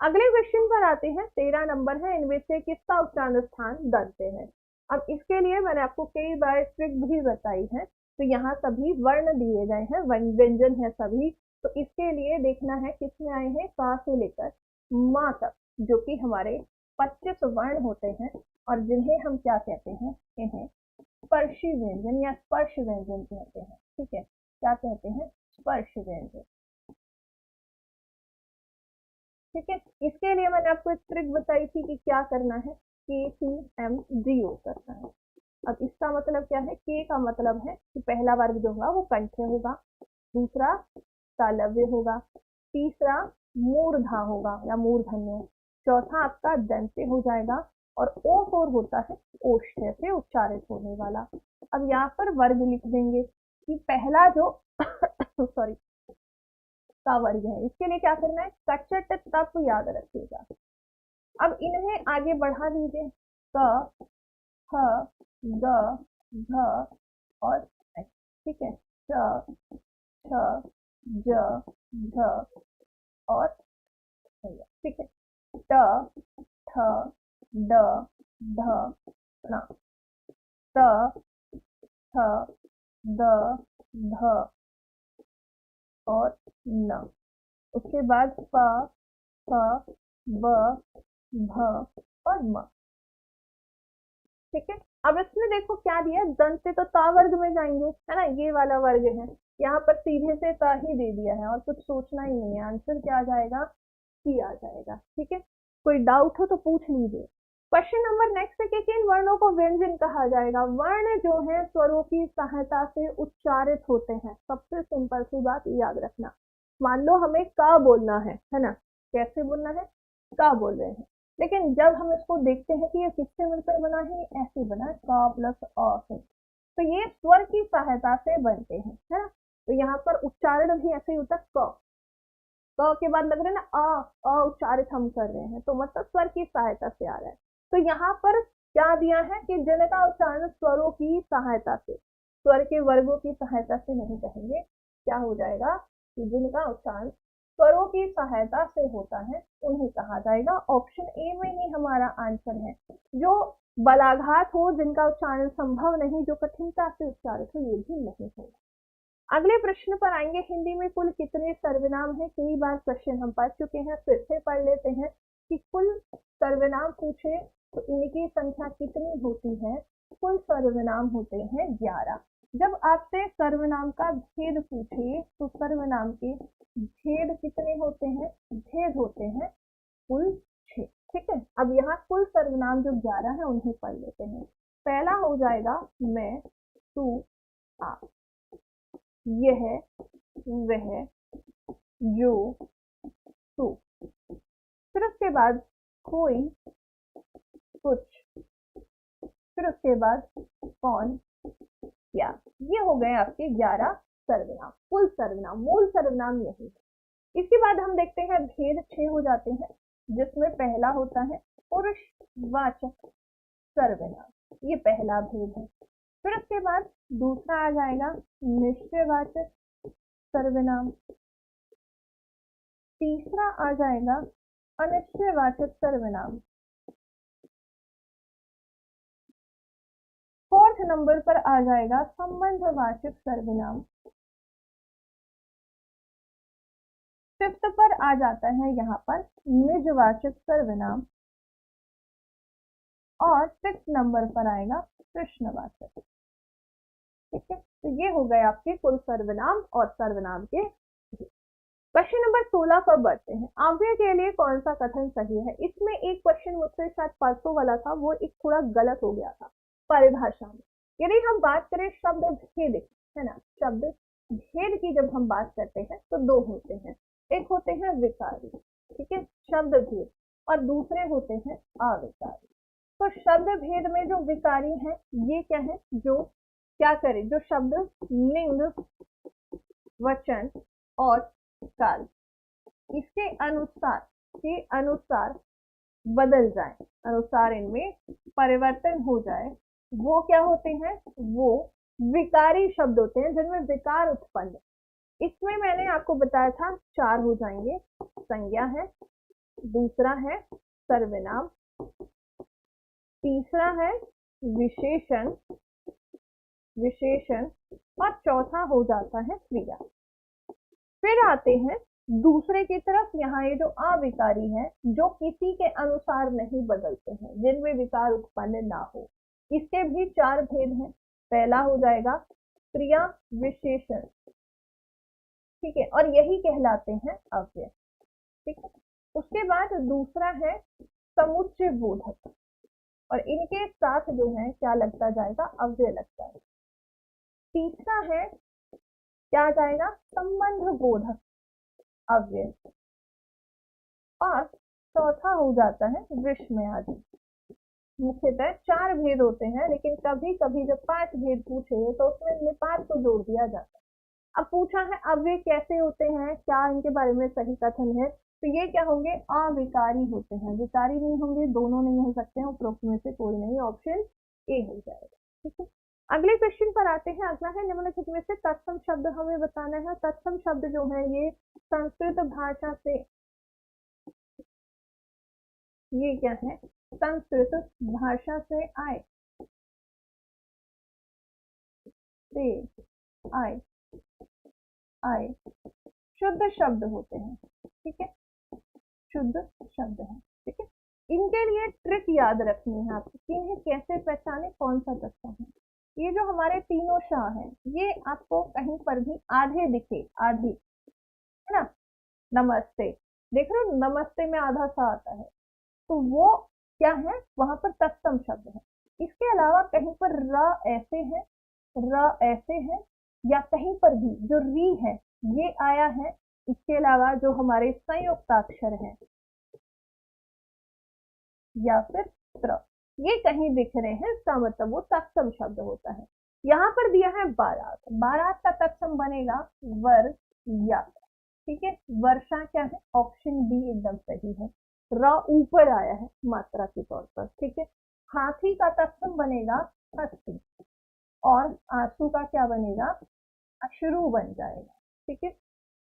अगले क्वेश्चन पर आते हैं, 13 नंबर है, इनमें से किसका उच्चारण स्थान दंत है। अब इसके लिए मैंने आपको कई बार ट्रिक भी बताई है, तो यहाँ सभी वर्ण दिए गए हैं, व्यंजन है सभी, तो इसके लिए देखना है किसमें आए हैं, का से लेकर माँ तक, जो कि हमारे 25 वर्ण होते हैं और जिन्हें हम क्या कहते हैं, इन्हें स्पर्शी व्यंजन या स्पर्श व्यंजन कहते हैं। ठीक है, क्या कहते हैं, स्पर्श व्यंजन। ठीक है, इसके लिए मैंने आपको एक ट्रिक बताई थी कि क्या करना है, KCMGO करना है। अब इसका मतलब क्या है, के का मतलब है कि पहला वर्ग जो होगा वो कंठ होगा, दूसरा तालव्य होगा, तीसरा मूर्धा होगा या मूर्धन्य, चौथा आपका दंत्य हो जाएगा, और ओठ और होता है ओष्ठ से उच्चारित होने वाला। अब यहाँ पर वर्ग लिख देंगे कि पहला जो सॉरी का वर्ग है, इसके लिए क्या करना है, कचट तप याद रखिएगा। अब इन्हें आगे बढ़ा दीजिए, क ख ग घ और च। ठीक है, च छ ज झ और ठ। ठीक है, ट ठ ड ढ ण, त थ द ध और न। उसके बाद प फ ब भ और म। ठीक है, अब इसमें देखो क्या दिया, दंत से तो ता वर्ग में जाएंगे, है ना, ये वाला वर्ग है, यहाँ पर सीधे से ता ही दे दिया है और कुछ सोचना ही नहीं है, आंसर क्या आ जाएगा, सी आ जाएगा। ठीक है, कोई डाउट हो तो पूछ लीजिए। क्वेश्चन नंबर नेक्स्ट है कि किन वर्णों को व्यंजन कहा जाएगा। वर्ण जो है स्वरों की सहायता से उच्चारित होते हैं, सबसे सिंपल सी बात याद रखना। मान लो हमें का बोलना है ना, कैसे बोलना है, का बोल रहे हैं, लेकिन जब हम इसको देखते हैं कि ये किससे मिलकर बना है, ऐसे बना है, का प्लस अ से, तो ये स्वर की सहायता से बनते हैं, है ना। तो यहाँ पर उच्चारण भी ऐसे ही होता है, क के बाद लग रहा है ना अ उच्चारित हम कर रहे हैं, तो मतलब स्वर की सहायता से आ रहा है। तो यहाँ पर क्या दिया है कि जिनका उच्चारण स्वरों की सहायता से, स्वर के वर्गों की सहायता से नहीं कहेंगे, क्या हो जाएगा कि जिनका उच्चारण स्वरों की सहायता से होता है उन्हें कहा जाएगा। ऑप्शन ए में ही हमारा आंसर है। जो बलाघात हो, जिनका उच्चारण संभव नहीं, जो कठिनता से उच्चारित हो, ये भी नहीं होगा। अगले प्रश्न पर आएंगे, हिंदी में कुल कितने सर्वनाम हैं। कई बार क्वेश्चन हम पढ़ चुके हैं, फिर से पढ़ लेते हैं कि कुल सर्वनाम पूछे तो इनकी संख्या कितनी होती है। कुल सर्वनाम होते हैं 11। जब आपसे सर्वनाम का भेद पूछे तो सर्वनाम के भेद कितने होते हैं, भेद होते हैं कुल 6। ठीक है, अब यहाँ कुल सर्वनाम जो 11 है उन्हें पढ़ लेते हैं। पहला हो जाएगा मैं, तू, आप, यह, वह, जो, तू। फिर उसके बाद कोई, कुछ, फिर उसके बाद कौन, क्या। ये हो गए आपके 11 सर्वनाम, कुल सर्वनाम, मूल सर्वनाम यही है। इसके बाद हम देखते हैं भेद 6 हो जाते हैं, जिसमें पहला होता है पुरुषवाचक सर्वनाम, ये पहला भेद है। फिर उसके बाद दूसरा आ जाएगा निश्चयवाचक सर्वनाम, तीसरा आ जाएगा अनिश्चयवाचक सर्वनाम, फोर्थ नंबर पर आ जाएगा संबंधवाचक सर्वनाम। फिफ्थ पर आ जाता है यहाँ पर निजवाचक सर्वनाम और सिक्स नंबर पर आएगा प्रश्नवाचक। ठीक है, तो ये हो गए आपके कुल सर्वनाम और सर्वनाम के। क्वेश्चन नंबर 16 पर बढ़ते हैं। अव्यय के लिए कौन सा कथन सही है? इसमें एक क्वेश्चन मुझसे शायद परसों वाला था, वो एक थोड़ा गलत हो गया था परिभाषा में। यदि हम बात करें शब्द भेद, है ना, शब्द भेद की जब हम बात करते हैं तो दो होते हैं, एक होते हैं विकारी, ठीक है, शब्द भेद, और दूसरे होते हैं अविकारी। तो शब्द भेद में जो विकारी है ये क्या है, जो क्या करे, जो शब्द लिंग, वचन और काल इसके अनुसार बदल जाए, अनुसार इनमें परिवर्तन हो जाए, वो क्या होते हैं, वो विकारी शब्द होते हैं जिनमें विकार उत्पन्न। इसमें मैंने आपको बताया था चार हो जाएंगे, संज्ञा है, दूसरा है सर्वनाम, तीसरा है विशेषण और चौथा हो जाता है क्रिया। फिर आते हैं दूसरे की तरफ, यहाँ ये जो अविकारी है, जो किसी के अनुसार नहीं बदलते हैं, जिनमें विकार उत्पन्न ना हो, इसके भी चार भेद हैं। पहला हो जाएगा क्रिया विशेषण, ठीक है, और यही कहलाते हैं अव्यय। ठीक है, उसके बाद दूसरा है समुच्चय बोधक, और इनके साथ जो है क्या लगता जाएगा, अव्यय लगता है। तीसरा है क्या जाएगा, संबंध बोधक अव्यय, और चौथा हो जाता है विस्मय आदि। मुख्यतः चार भेद होते हैं, लेकिन कभी कभी जब 5 भेद पूछे तो उसमें निपात को जोड़ दिया जाता है। अब पूछा है अव्यय कैसे होते हैं, क्या इनके बारे में सही कथन है, तो ये क्या होंगे, अविकारी होते हैं, विकारी नहीं होंगे, दोनों नहीं हो सकते हैं, उपरोक्त में से कोई नहीं, ऑप्शन ए हो जाएगा। ठीक है, अगले क्वेश्चन पर आते हैं। अगला है निम्नलिखित में से तत्सम शब्द हमें बताना है। तत्सम शब्द जो है ये संस्कृत भाषा से, ये क्या है, संस्कृत भाषा से आए, आए शुद्ध शब्द होते हैं। ठीक है, शुद्ध शब्द है। ठीक है, इनके लिए ट्रिक याद रखनी है आपको कि इन्हें कैसे पहचाने, कौन सा तत्सम है। ये जो हमारे तीनों शाह हैं, ये आपको कहीं पर भी आधे दिखे, आधी, है ना, नमस्ते, देख रहे हो नमस्ते में आधा सा आता है, तो वो क्या है, वहां पर तत्सम शब्द है। इसके अलावा कहीं पर र ऐसे है, या कहीं पर भी जो री है ये आया है, इसके अलावा जो हमारे संयुक्ताक्षर हैं या फिर त्र, ये कहीं दिख रहे हैं, इसका मतलब वो तत्सम शब्द होता है। यहाँ पर दिया है बारात, बारात का तत्सम बनेगा वर या। ठीक है, वर्षा क्या है, ऑप्शन बी एकदम सही है, र ऊपर आया है मात्रा के तौर पर। ठीक है, हाथी का तत्सम बनेगा हस्ती, और आंसू का क्या बनेगा, अश्रु बन जाएगा। ठीक है,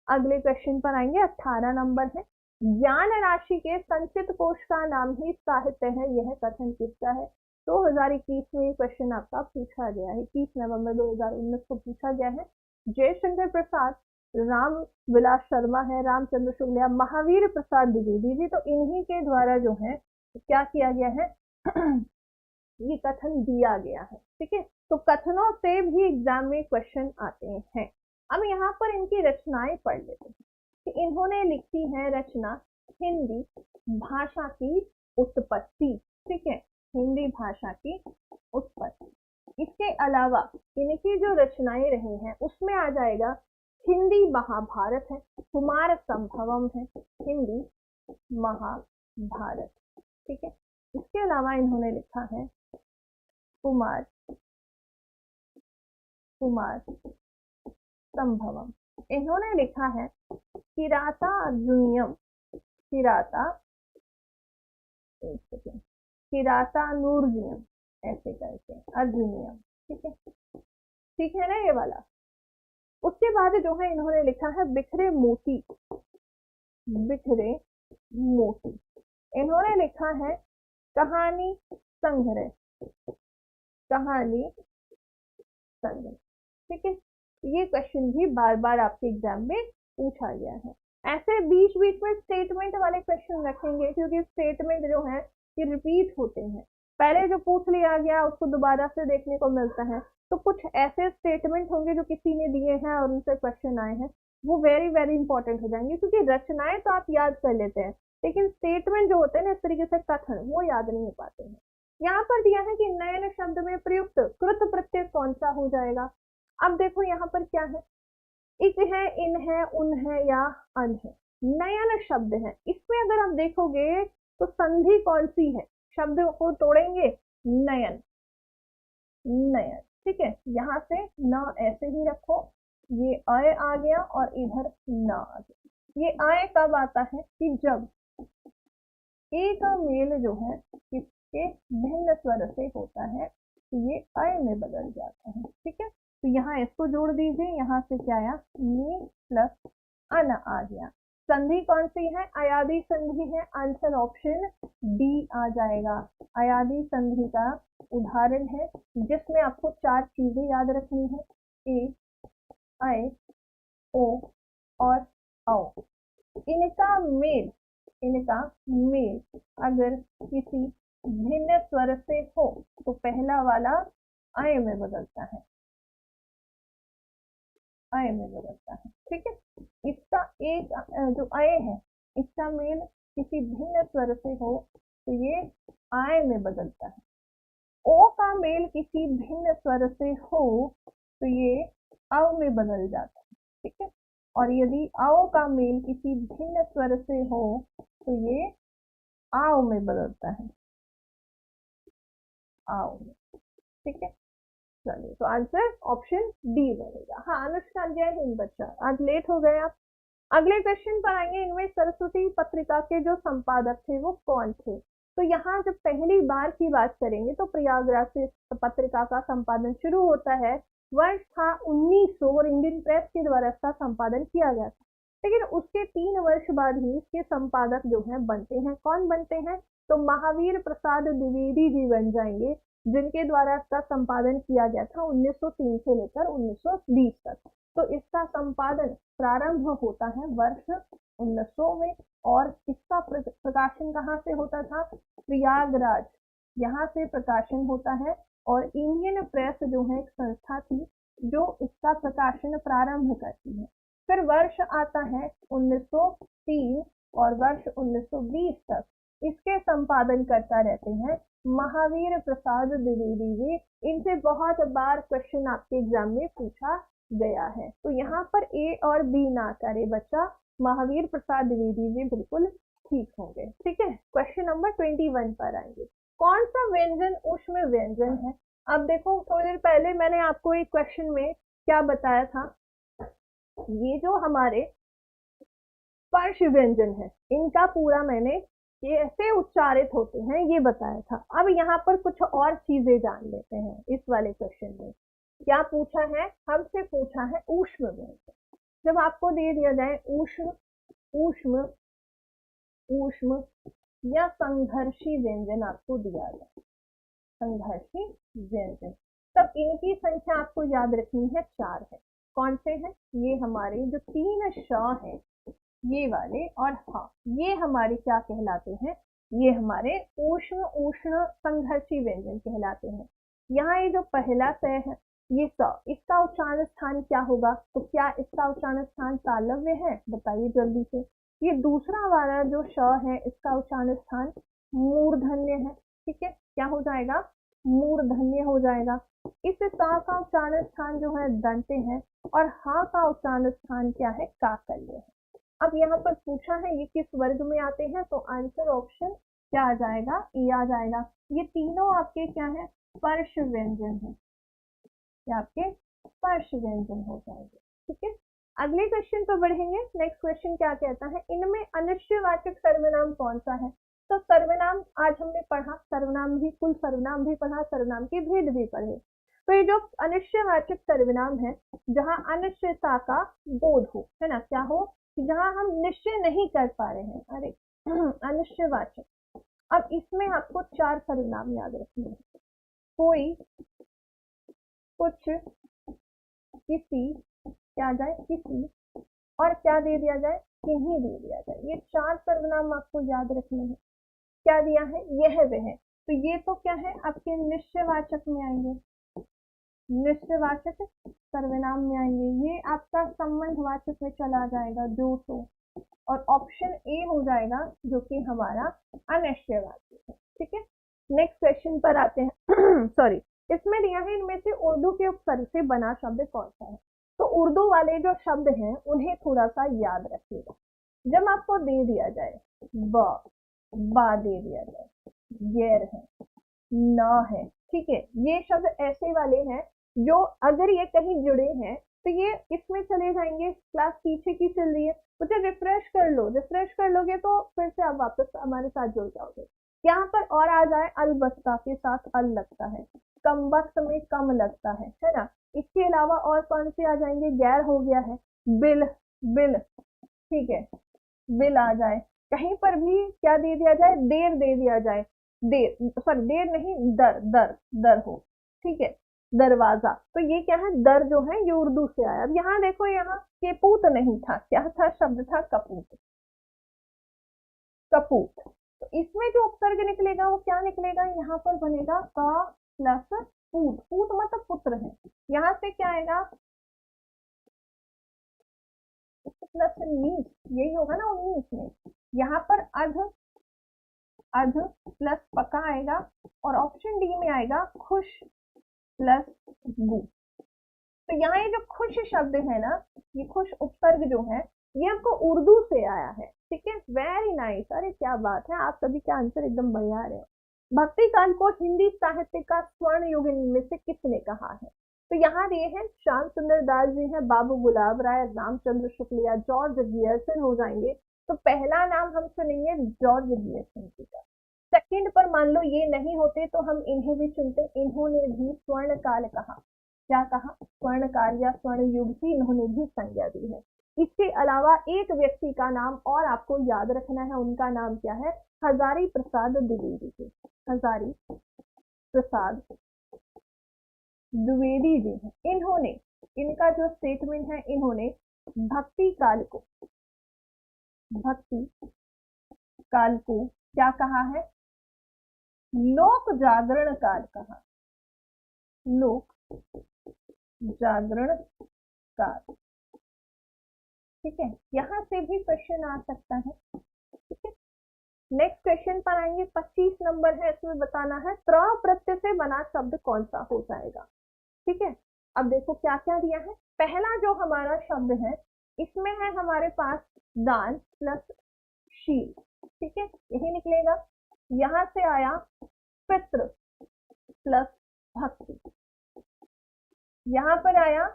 अगले क्वेश्चन पर आएंगे। 18 नंबर है, ज्ञान राशि के संचित कोश का नाम ही साहित्य है, यह कथन किसका है। 2021 में ये क्वेश्चन आपका पूछा गया है, 21 नवंबर 2019 को पूछा गया है। जयशंकर प्रसाद, राम विलास शर्मा है, रामचंद्र शुक्ला, महावीर प्रसाद द्विवेदी जी, तो इन्हीं के द्वारा जो है क्या किया गया है ये कथन दिया गया है। ठीक है, तो कथनों से भी एग्जाम में क्वेश्चन आते हैं। अब यहाँ पर इनकी रचनाएं पढ़ लेते हैं कि इन्होंने लिखी है रचना हिंदी भाषा की उत्पत्ति। ठीक है, हिंदी भाषा की उत्पत्ति। इसके अलावा इनकी जो रचनाएं रही हैं उसमें आ जाएगा हिंदी महाभारत है, कुमार संभवम है, हिंदी महाभारत। ठीक है, इसके अलावा इन्होंने लिखा है कुमार संभवम। इन्होंने लिखा है किराता अर्जुनियम, किरातानुर्जियम, ऐसे करके अर्जुनियम। ठीक है, ठीक है ना ये वाला। उसके बाद जो है इन्होंने लिखा है बिखरे मोती, इन्होंने लिखा है कहानी संग्रह, कहानी संग्रह। ठीक है, ये क्वेश्चन भी बार बार आपके एग्जाम में पूछा गया है। ऐसे बीच बीच में स्टेटमेंट वाले क्वेश्चन रखेंगे, क्योंकि स्टेटमेंट जो है ये रिपीट होते हैं। पहले जो पूछ लिया गया उसको दोबारा से देखने को मिलता है, तो कुछ ऐसे स्टेटमेंट होंगे जो किसी ने दिए हैं और उनसे क्वेश्चन आए हैं, वो वेरी वेरी इंपॉर्टेंट हो जाएंगे। क्योंकि रचनाएं तो आप याद कर लेते हैं, लेकिन स्टेटमेंट जो होते हैं ना इस तरीके से कथन, वो याद नहीं हो पाते हैं। यहाँ पर दिया है कि नयन शब्द में प्रयुक्त कृत प्रत्यय कौन सा हो जाएगा। अब देखो यहाँ पर क्या है, इक है, इन है, उन है या अन है। नयन शब्द है, इसमें अगर आप देखोगे तो संधि कौन सी है, शब्द को तोड़ेंगे नयन, नयन। ठीक है, यहाँ से न ऐसे ही रखो, ये अय आ गया और इधर न आ गया। ये अय कब आता है कि जब ए का मेल जो है इसके भिन्न स्वर से होता है, तो ये अय में बदल जाता है। ठीक है, तो यहाँ इसको जोड़ दीजिए, यहाँ से क्या आया, नी प्लस अन आ गया। संधि कौन सी है, अयादि संधि है। आंसर ऑप्शन डी आ जाएगा। अयादि संधि का उदाहरण है जिसमें आपको 4 चीजें याद रखनी है, ए, अय, ओ और औ। इनका मेल अगर किसी भिन्न स्वर से हो तो पहला वाला अय में बदलता है, अय में बदलता है। ठीक है, इसका एक जो अय है इसका मेल किसी भिन्न स्वर से हो तो ये आय में बदलता है। ओ का मेल किसी भिन्न स्वर से हो तो ये अव में बदल जाता है। ठीक है, और यदि आओ का मेल किसी भिन्न स्वर से हो तो ये आओ में बदलता है, आओ में। ठीक है, चलिए, तो आंसर ऑप्शन डी बनेगा। हाँ अनुष्का, जय हिंद बच्चा, आज लेट हो गए आप। अगले क्वेश्चन पर आएंगे, इनमें सरस्वती पत्रिका के जो संपादक थे वो कौन थे। तो यहाँ जब पहली बार की बात करेंगे तो प्रयागराज से पत्रिका का संपादन शुरू होता है। वर्ष था 1900 और इंडियन प्रेस के द्वारा इसका संपादन किया गया था। लेकिन उसके 3 वर्ष बाद ही इसके संपादक जो है बनते हैं। कौन बनते हैं, तो महावीर प्रसाद द्विवेदी जी बन जाएंगे, जिनके द्वारा इसका संपादन किया गया था 1903 से लेकर 1920 तक। तो इसका संपादन प्रारंभ होता है वर्ष 1900 में, और इसका प्रकाशन कहाँ से होता था, प्रयागराज, यहाँ से प्रकाशन होता है। और इंडियन प्रेस जो है एक संस्था थी जो इसका प्रकाशन प्रारंभ करती है। फिर वर्ष आता है 1903 और वर्ष 1920 तक इसके संपादन करता रहते हैं महावीर प्रसाद द्विवेदी जी। इनसे बहुत बार क्वेश्चन आपके एग्जाम में पूछा गया है, तो यहाँ पर ए और बी ना करे बच्चा, महावीर प्रसाद द्विवेदी जी बिल्कुल ठीक होंगे। ठीक है, क्वेश्चन नंबर 21 पर आएंगे। कौन सा व्यंजन ऊष्म व्यंजन है। अब देखो, थोड़ी देर पहले मैंने आपको एक क्वेश्चन में क्या बताया था, ये जो हमारे स्पर्श व्यंजन है इनका पूरा मैंने ये ऐसे उच्चारित होते हैं ये बताया था। अब यहाँ पर कुछ और चीजें जान लेते हैं। इस वाले क्वेश्चन में क्या पूछा है, हमसे पूछा है ऊष्म व्यंजन। जब आपको दे दिया जाए ऊष्म, ऊष्म, ऊष्म या संघर्षी व्यंजन आपको दिया जाए, संघर्षी व्यंजन, तब इनकी संख्या आपको याद रखनी है 4 है। कौन से हैं, ये हमारे जो 3 श हैं ये वाले, और हाँ ये हमारे क्या कहलाते हैं, ये हमारे ऊष्म उष्ण संघर्षी व्यंजन कहलाते हैं। यहाँ ये जो पहला स है ये स, इसका उच्चारण स्थान क्या होगा, तो क्या इसका उच्चारण स्थान तालव्य है, बताइए जल्दी से। ये दूसरा वाला जो श है इसका उच्चारण स्थान मूर्धन्य है। ठीक है, क्या हो जाएगा, मूर्धन्य हो जाएगा। इस सा का उच्चारण स्थान जो है दंत्य है, और हा का उच्चारण स्थान क्या है, काकल्य है। अब यहाँ पर पूछा है ये किस वर्ग में आते हैं, तो आंसर ऑप्शन क्या आ जाएगा, ई आ जाएगा। ये तीनों आपके क्या है, स्पर्श व्यंजन है, ये आपके स्पर्श व्यंजन हो जाएंगे। ठीक है, अगले क्वेश्चन पर बढ़ेंगे। नेक्स्ट क्वेश्चन क्या कहता है, इनमें अनिश्चयवाचक सर्वनाम कौन सा है। तो सर्वनाम आज हमने पढ़ा, सर्वनाम भी, कुल सर्वनाम भी पढ़ा, सर्वनाम के भेद भी पढ़े। तो ये जो अनिश्चयवाचक सर्वनाम है जहाँ अनिश्चयता का बोध हो, है ना, क्या हो, जहाँ हम निश्चय नहीं कर पा रहे हैं, अरे अनिश्चयवाचक। अब इसमें आपको 4 सर्वनाम याद रखने हैं। कोई, कुछ, किसी, क्या आ जाए, किसी, और क्या दे दिया जाए, किन्हीं दे दिया जाए। ये 4 सर्वनाम आपको याद रखने हैं। क्या दिया है, यह वह। तो ये तो क्या है, आपके निश्चयवाचक में आएंगे, निश्चयवाचक सर्वनाम में आएंगे। ये आपका संबंधवाचक में चला जाएगा, जो तो, और ऑप्शन ए हो जाएगा जो कि हमारा अनिश्चयवाचक है। ठीक है, नेक्स्ट क्वेश्चन पर आते हैं। सॉरी, इसमें दिया है इनमें से उर्दू के उपसर्ग से बना शब्द कौन सा है। तो उर्दू वाले जो शब्द हैं उन्हें थोड़ा सा याद रखिएगा। जब आपको दे दिया जाए बा दे दिया जाए, गैर है, ना है, ठीक है, ये शब्द ऐसे वाले हैं जो अगर ये कहीं जुड़े हैं तो ये इसमें चले जाएंगे। क्लास पीछे की चल रही है, मुझे रिफ्रेश कर लो, रिफ्रेश कर लोगे तो फिर से आप वापस हमारे साथ जुड़ जाओगे। यहाँ पर और आ जाए, अलबत्ता के साथ अल लगता है, कम वक्त में कम लगता है ना। इसके अलावा और कौन से आ जाएंगे, गैर हो गया है, बिल, बिल, ठीक है, बिल आ जाए। कहीं पर भी क्या दे दिया जाए, देर दे दिया जाए, देर, सॉरी देर नहीं, दर, दर, दर हो, ठीक है, दरवाजा। तो ये क्या है, दर जो है ये उर्दू से आया। अब यहाँ देखो, यहाँ केपूत नहीं था, क्या था, शब्द था कपूत, कपूत। तो इसमें जो उपसर्ग निकलेगा वो क्या निकलेगा, यहाँ पर बनेगा का प्लस पूत, पूत मतलब पुत्र है। यहाँ से क्या आएगा, प्लस नीच, यही होगा ना 19 में। यहाँ पर अध, अध प्लस पका आएगा, और ऑप्शन डी में आएगा खुश प्लस गु। तो यहाँ ये जो खुश शब्द है ना, ये खुश उपसर्ग जो है ये हमको उर्दू से आया है। ठीक है, वेरी नाइस, अरे क्या बात है, आप सभी के आंसर एकदम बढ़िया आ रहे हो। भक्ति काल को हिंदी साहित्य का स्वर्ण युग में से किसने कहा है। तो यहाँ दिए हैं श्याम सुंदर दास जी हैं, बाबू गुलाब राय, रामचंद्र शुक्ल या जॉर्ज गियर्सन हो जाएंगे। तो पहला नाम हम सुनेंगे जॉर्ज गियर्सन जी का। सेकंड पर मान लो ये नहीं होते तो हम इन्हें भी चुनते, इन्होंने भी स्वर्ण काल कहा, क्या कहा, स्वर्ण काल या स्वर्ण युग की इन्होंने भी संज्ञा दी है। इसके अलावा एक व्यक्ति का नाम और आपको याद रखना है, उनका नाम क्या है, हजारी प्रसाद द्विवेदी जी, हजारी प्रसाद द्विवेदी जी हैं। इन्होंने, इनका जो स्टेटमेंट है, इन्होंने भक्ति काल को, भक्ति काल को क्या कहा है, लोक जागरण काल कहा, लोक जागरण काल। ठीक है, यहां से भी क्वेश्चन आ सकता है। ठीक है, नेक्स्ट क्वेश्चन पर आएंगे, 25 नंबर है, इसमें बताना है त्र प्रत्यय से बना शब्द कौन सा हो जाएगा। ठीक है, अब देखो क्या क्या दिया है। पहला जो हमारा शब्द है इसमें है हमारे पास दान प्लस शील, ठीक है, यही निकलेगा। यहां से आया पितृ प्लस भक्ति, यहां पर आया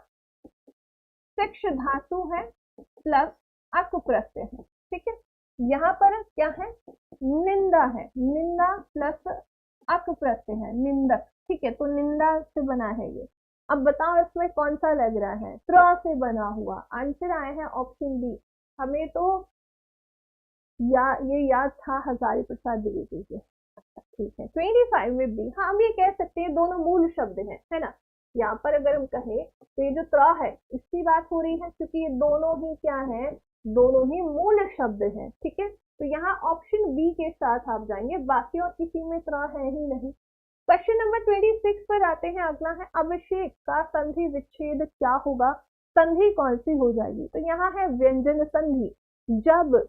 शिक्ष धातु है प्लस अक प्रत्यय है। ठीक है, यहाँ पर क्या है, निंदा है, निंदा प्लस अक प्रत्यय है, निंदक। ठीक है, तो निंदा से बना है ये। अब बताओ इसमें कौन सा लग रहा है, त्र से बना हुआ। आंसर आया है ऑप्शन डी। हमें तो ये याद था हजारी प्रसाद द्विवेदी के। ठीक है, 25 में भी हाँ हम ये कह सकते हैं दोनों मूल शब्द हैं, है ना। यहाँ पर अगर हम कहें तो ये जो त्र है इसकी बात हो रही है, क्योंकि ये दोनों ही क्या है, दोनों ही मूल शब्द हैं। ठीक है, तो यहाँ ऑप्शन बी के साथ आप जाएंगे, बाकी और किसी में त्र है ही नहीं। क्वेश्चन नंबर 26 पर आते हैं, अगला है अभिषेक का संधि विच्छेद क्या होगा, संधि कौन सी हो जाएगी। तो यहाँ है व्यंजन संधि, जब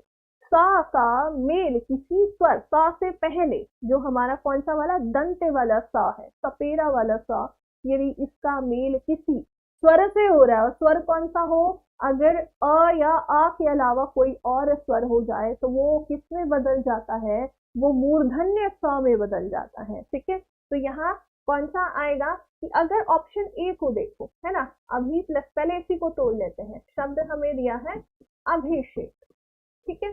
सा का मेल किसी स्वर, सा से पहले जो हमारा कौन सा वाला दंते वाला सा है, सपेरा वाला सा, यदि इसका मेल किसी स्वर से हो रहा है, और स्वर कौन सा हो, अगर अ या आ के अलावा कोई और स्वर हो जाए तो वो किस में बदल जाता है, वो मूर्धन्य स में बदल जाता है। ठीक है, तो यहाँ कौन सा आएगा कि अगर ऑप्शन ए को देखो, है ना, अभी प्लस, पहले इसी को तोड़ लेते हैं। शब्द हमें दिया है अभिषेक, ठीक है,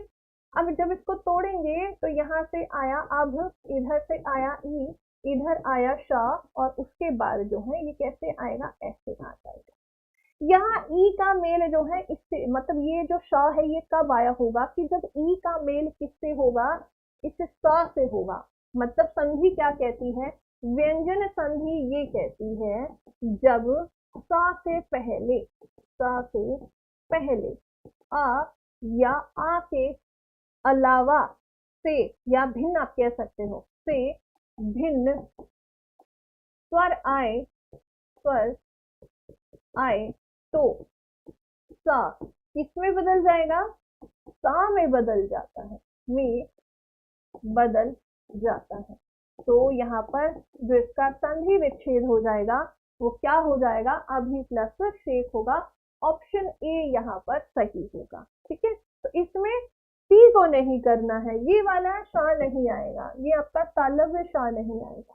अब जब इसको तोड़ेंगे तो यहाँ से आया अब, इधर से आया ई, इधर आया शा, और उसके बाद जो है ये कैसे आएगा, ऐसे आ जाएगा। यहाँ ई का मेल जो है इससे, मतलब ये जो शा है ये कब आया होगा, कि जब ई का मेल किससे होगा, इससे सा से होगा। मतलब संधि क्या कहती है, व्यंजन संधि ये कहती है जब सा से पहले अ या आ के अलावा से या भिन्न आप कह सकते हो से भिन्न स्वर आए तो सा किसमें बदल जाएगा, सा में बदल जाता है, तो यहाँ पर जो इसका संधि विच्छेद हो जाएगा वो क्या हो जाएगा, अभी प्लस शेख होगा। ऑप्शन ए यहाँ पर सही होगा। ठीक है, तो इसमें टी को नहीं करना है, ये वाला शाह नहीं आएगा, ये आपका तालव्य शाह नहीं आएगा।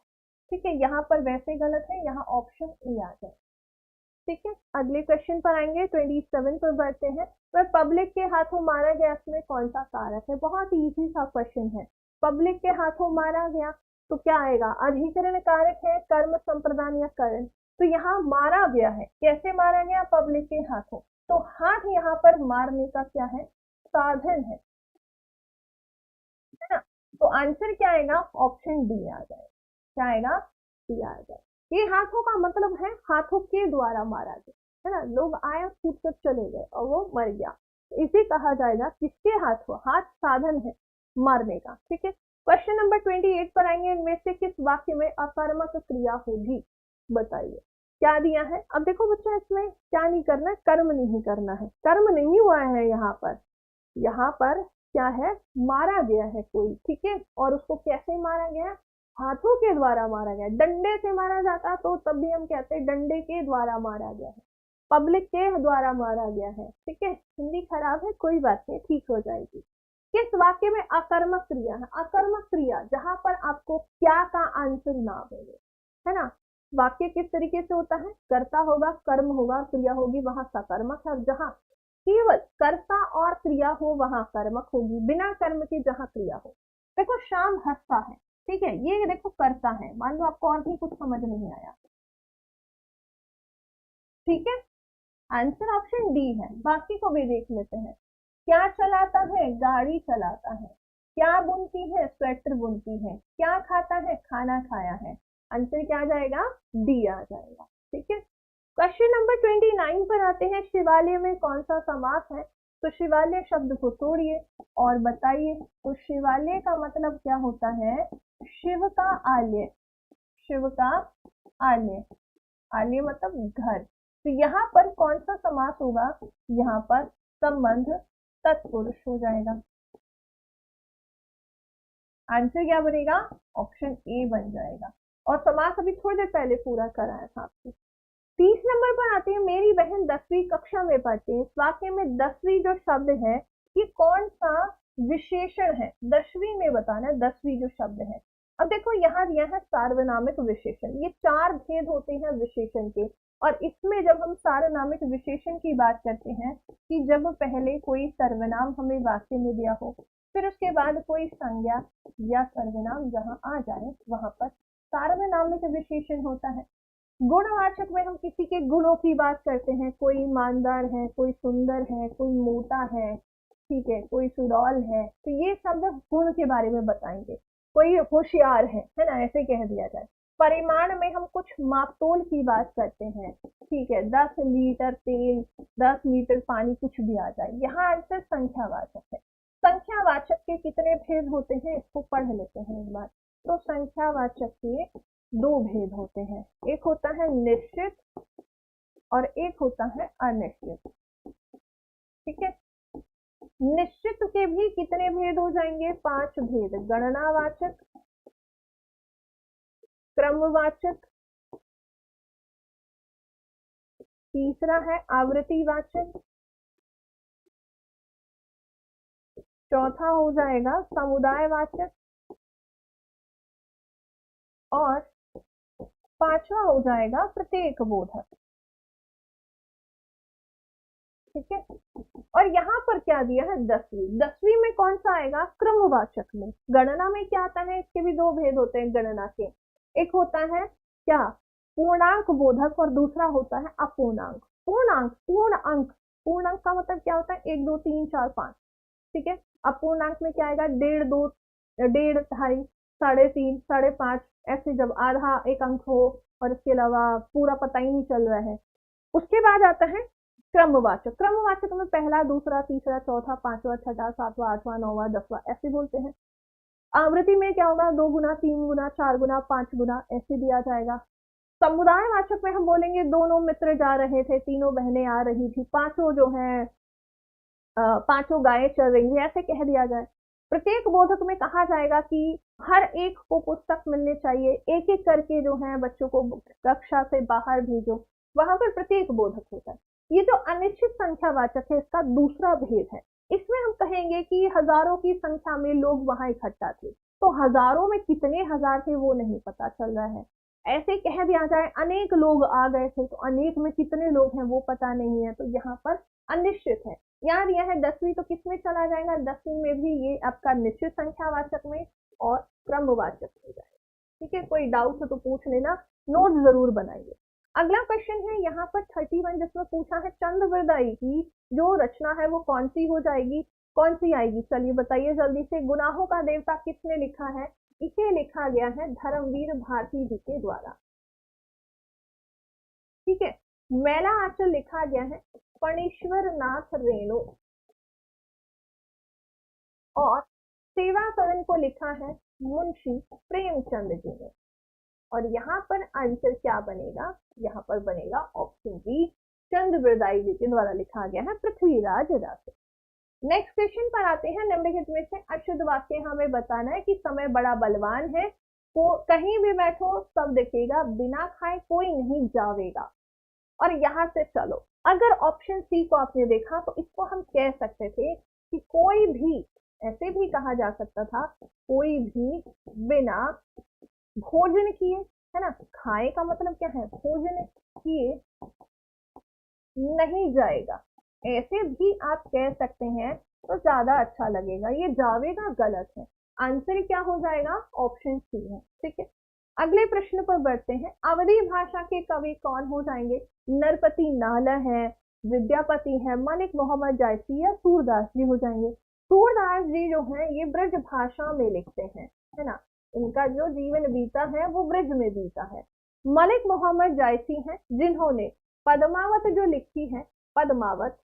ठीक है, यहाँ पर वैसे गलत है, यहाँ ऑप्शन ए आ जाए। ठीक है, अगले क्वेश्चन पर आएंगे, 27 पर बढ़ते हैं। वह पब्लिक के हाथों मारा गया, इसमें कौन सा कारक है, बहुत इजी सा क्वेश्चन है। पब्लिक के हाथों मारा गया तो क्या आएगा, अधिकरण कारक है, कर्म संप्रदान या करण। तो यहाँ मारा गया है, कैसे मारा गया, पब्लिक के हाथों, तो हाथ यहाँ पर मारने का क्या है, साधन है ना। तो आंसर क्या आएगा, ऑप्शन डी आ जाए। क्या आएगा, डी आ जाए। ये हाथों का मतलब है हाथों के द्वारा मारा गया, है ना, लोग आए कूद कर चले गए और वो मर गया, इसे कहा जाएगा किसके हाथों, हाथ साधन है मारने का। ठीक है, क्वेश्चन नंबर 28 पर आएंगे। इनमें से किस वाक्य में अकर्मक क्रिया होगी, बताइए क्या दिया है। अब देखो बच्चा, इसमें क्या नहीं करना है, कर्म नहीं करना है, कर्म नहीं हुआ है यहाँ पर क्या है, मारा गया है कोई। ठीक है, और उसको कैसे मारा गया है, हाथों के द्वारा मारा गया। डंडे से मारा जाता तो तब भी हम कहते हैं डंडे के द्वारा मारा गया है, पब्लिक के द्वारा मारा गया है। ठीक है, हिंदी खराब है, कोई बात नहीं, ठीक हो जाएगी। किस वाक्य में अकर्मक क्रिया है, अकर्मक क्रिया जहां पर आपको क्या का आंसर ना मिले, है ना। वाक्य किस तरीके से होता है, कर्ता होगा, कर्म होगा, क्रिया होगी, वहां सकर्मक है। जहां केवल कर्ता और क्रिया हो वहां कर्मक होगी, बिना कर्म के जहां क्रिया हो। देखो शाम हंसता है, ठीक है, ये देखो कर्ता है, मान लो आपको और भी कुछ समझ नहीं आया। ठीक है, आंसर ऑप्शन डी है। बाकी को भी देख लेते हैं। क्या चलाता है, गाड़ी चलाता है। क्या बुनती है, स्वेटर बुनती है। क्या खाता है, खाना खाया है। आंसर क्या आ जाएगा, डी आ जाएगा। ठीक है, क्वेश्चन नंबर 29 पर आते हैं। शिवालय में कौन सा समास है, तो शिवालय शब्द को तोड़िए और बताइए। तो शिवालय का मतलब क्या होता है, शिव का आलय, शिव का आलय, आलय मतलब घर। तो यहाँ पर कौन सा समास होगा, यहाँ पर संबंध तत्पुरुष हो जाएगा। आंसर क्या बनेगा, ऑप्शन ए बन जाएगा। और समास अभी थोड़ी देर पहले पूरा कराया था आपको। 30 नंबर पर आते हैं। मेरी बहन 10वीं कक्षा में पढ़ती है। इस वाक्य में 10वीं जो शब्द है ये कौन सा विशेषण है, 10वीं में बताना है, 10वीं जो शब्द है। अब देखो यहाँ दिया है सार्वनामिक विशेषण, ये 4 भेद होते हैं विशेषण के। और इसमें जब हम सार्वनामिक विशेषण की बात करते हैं कि जब पहले कोई सर्वनाम हमें वाक्य में दिया हो, फिर उसके बाद कोई संज्ञा या सर्वनाम जहाँ आ जाए वहां पर सार्वनामिक विशेषण होता है। गुणवाचक में हम किसी के गुणों की बात करते हैं, कोई ईमानदार है, कोई सुंदर है, कोई मोटा है, ठीक है, कोई सुडौल है, तो ये शब्द गुण के बारे में बताएंगे। कोई होशियार है ना, ऐसे कह दिया जाए। परिमाण में हम कुछ मापतोल की बात करते हैं, ठीक है, 10 लीटर तेल, 10 लीटर पानी, कुछ भी आ जाए। यहाँ आंसर संख्यावाचक है। संख्यावाचक के कितने भेद होते हैं, इसको पढ़ लेते हैं एक बार। तो संख्यावाचक के 2 भेद होते हैं, एक होता है निश्चित और एक होता है अनिश्चित। ठीक है, निश्चित के भी कितने भेद हो जाएंगे, 5 भेद। गणनावाचक, क्रमवाचक, तीसरा है आवृत्तिवाचक, चौथा हो जाएगा समुदायवाचक और 5वां हो जाएगा प्रत्येक बोधक। ठीक है, और यहाँ पर क्या दिया है, 10वीं में कौन सा आएगा, क्रमवाचक में। गणना में क्या आता है, इसके भी 2 भेद होते हैं गणना के। एक होता है क्या, पूर्णांक बोधक और दूसरा होता है अपूर्णांक। पूर्णांक, पूर्ण अंक, पूर्णांक का मतलब क्या होता है, 1 2 3 4 5। ठीक है, अपूर्णांक में क्या आएगा, 1.5 2 1.5 2.5 3.5, 5.5, ऐसे जब आधा एक अंक हो और इसके अलावा पूरा पता ही नहीं चल रहा है। उसके बाद आता है क्रमवाचक। क्रमवाचक में पहला, दूसरा, तीसरा, चौथा, पांचवा, छठा, सातवां, आठवां, नौवां, 10वां ऐसे बोलते हैं। आवृत्ति में क्या होगा, 2 गुना, 3 गुना, 4 गुना, 5 गुना ऐसे दिया जाएगा। समुदाय वाचक में हम बोलेंगे दोनों मित्र जा रहे थे, तीनों बहनें आ रही थी, पांचों जो है पांचों गायें चल रही थी, ऐसे कह दिया जाए। प्रत्येक बोधक में कहा जाएगा कि हर एक को पुस्तक मिलनी चाहिए, एक एक करके जो है बच्चों को कक्षा से बाहर भेजो, वहां पर प्रत्येक बोधक होता है। ये जो अनिश्चित संख्या वाचक है, इसका दूसरा भेद है। इसमें हम कहेंगे कि हजारों की संख्या में लोग वहां इकट्ठा थे, तो हजारों में कितने हजार थे वो नहीं पता चल रहा है। ऐसे कह दिया जाए अनेक लोग आ गए थे, तो अनेक में कितने लोग हैं वो पता नहीं है, तो यहाँ पर अनिश्चित है। यार यह है 10वीं, तो किसमें चला जाएगा, 10वीं में भी ये आपका निश्चित संख्यावाचक में और क्रमवाचक हो जाएगा। ठीक है, कोई डाउट हो तो पूछ लेना, नोट जरूर बनाइए। अगला क्वेश्चन है यहाँ पर 31, जिसमें पूछा है चंद्रवृदाई की जो रचना है वो कौन सी हो जाएगी, कौन सी आएगी, चलिए बताइए जल्दी से। गुनाहों का देवता किसने लिखा है, इसे लिखा गया है धर्मवीर भारती जी के द्वारा। ठीक है, मैला आंचल लिखा गया है फणीश्वर नाथ रेणु, और सेवा सदन को लिखा है मुंशी प्रेमचंद जी ने। और यहाँ पर आंसर क्या बनेगा, यहाँ पर बनेगा ऑप्शन बी, चंद्रवृदाई जी के द्वारा लिखा गया है पृथ्वीराज रासे। नेक्स्ट क्वेश्चन पर आते हैं। निम्नलिखित में से अशुद्ध वाक्य हमें बताना है कि समय बड़ा बलवान है, को कहीं भी बैठो सब दिखेगा, बिना खाए कोई नहीं जावेगा। और यहां से चलो, अगर ऑप्शन सी को आपने देखा तो इसको हम कह सकते थे कि कोई भी, ऐसे भी कहा जा सकता था, कोई भी बिना भोजन किए, है ना, खाए का मतलब क्या है, भोजन किए नहीं जाएगा, ऐसे भी आप कह सकते हैं तो ज्यादा अच्छा लगेगा। ये जावेगा गलत है, आंसर क्या हो जाएगा, ऑप्शन सी है। ठीक है, अगले प्रश्न पर बढ़ते हैं। अवधी भाषा के कवि कौन हो जाएंगे, नरपति नाला है, विद्यापति है, मलिक मोहम्मद जायसी या सूरदास जी हो जाएंगे। सूरदास जी जो है ये ब्रज भाषा में लिखते हैं, है ना, इनका जो जीवन बीता है वो ब्रज में बीता है। मलिक मोहम्मद जायसी हैं जिन्होंने पद्मावत जो लिखी है, पद्मावत,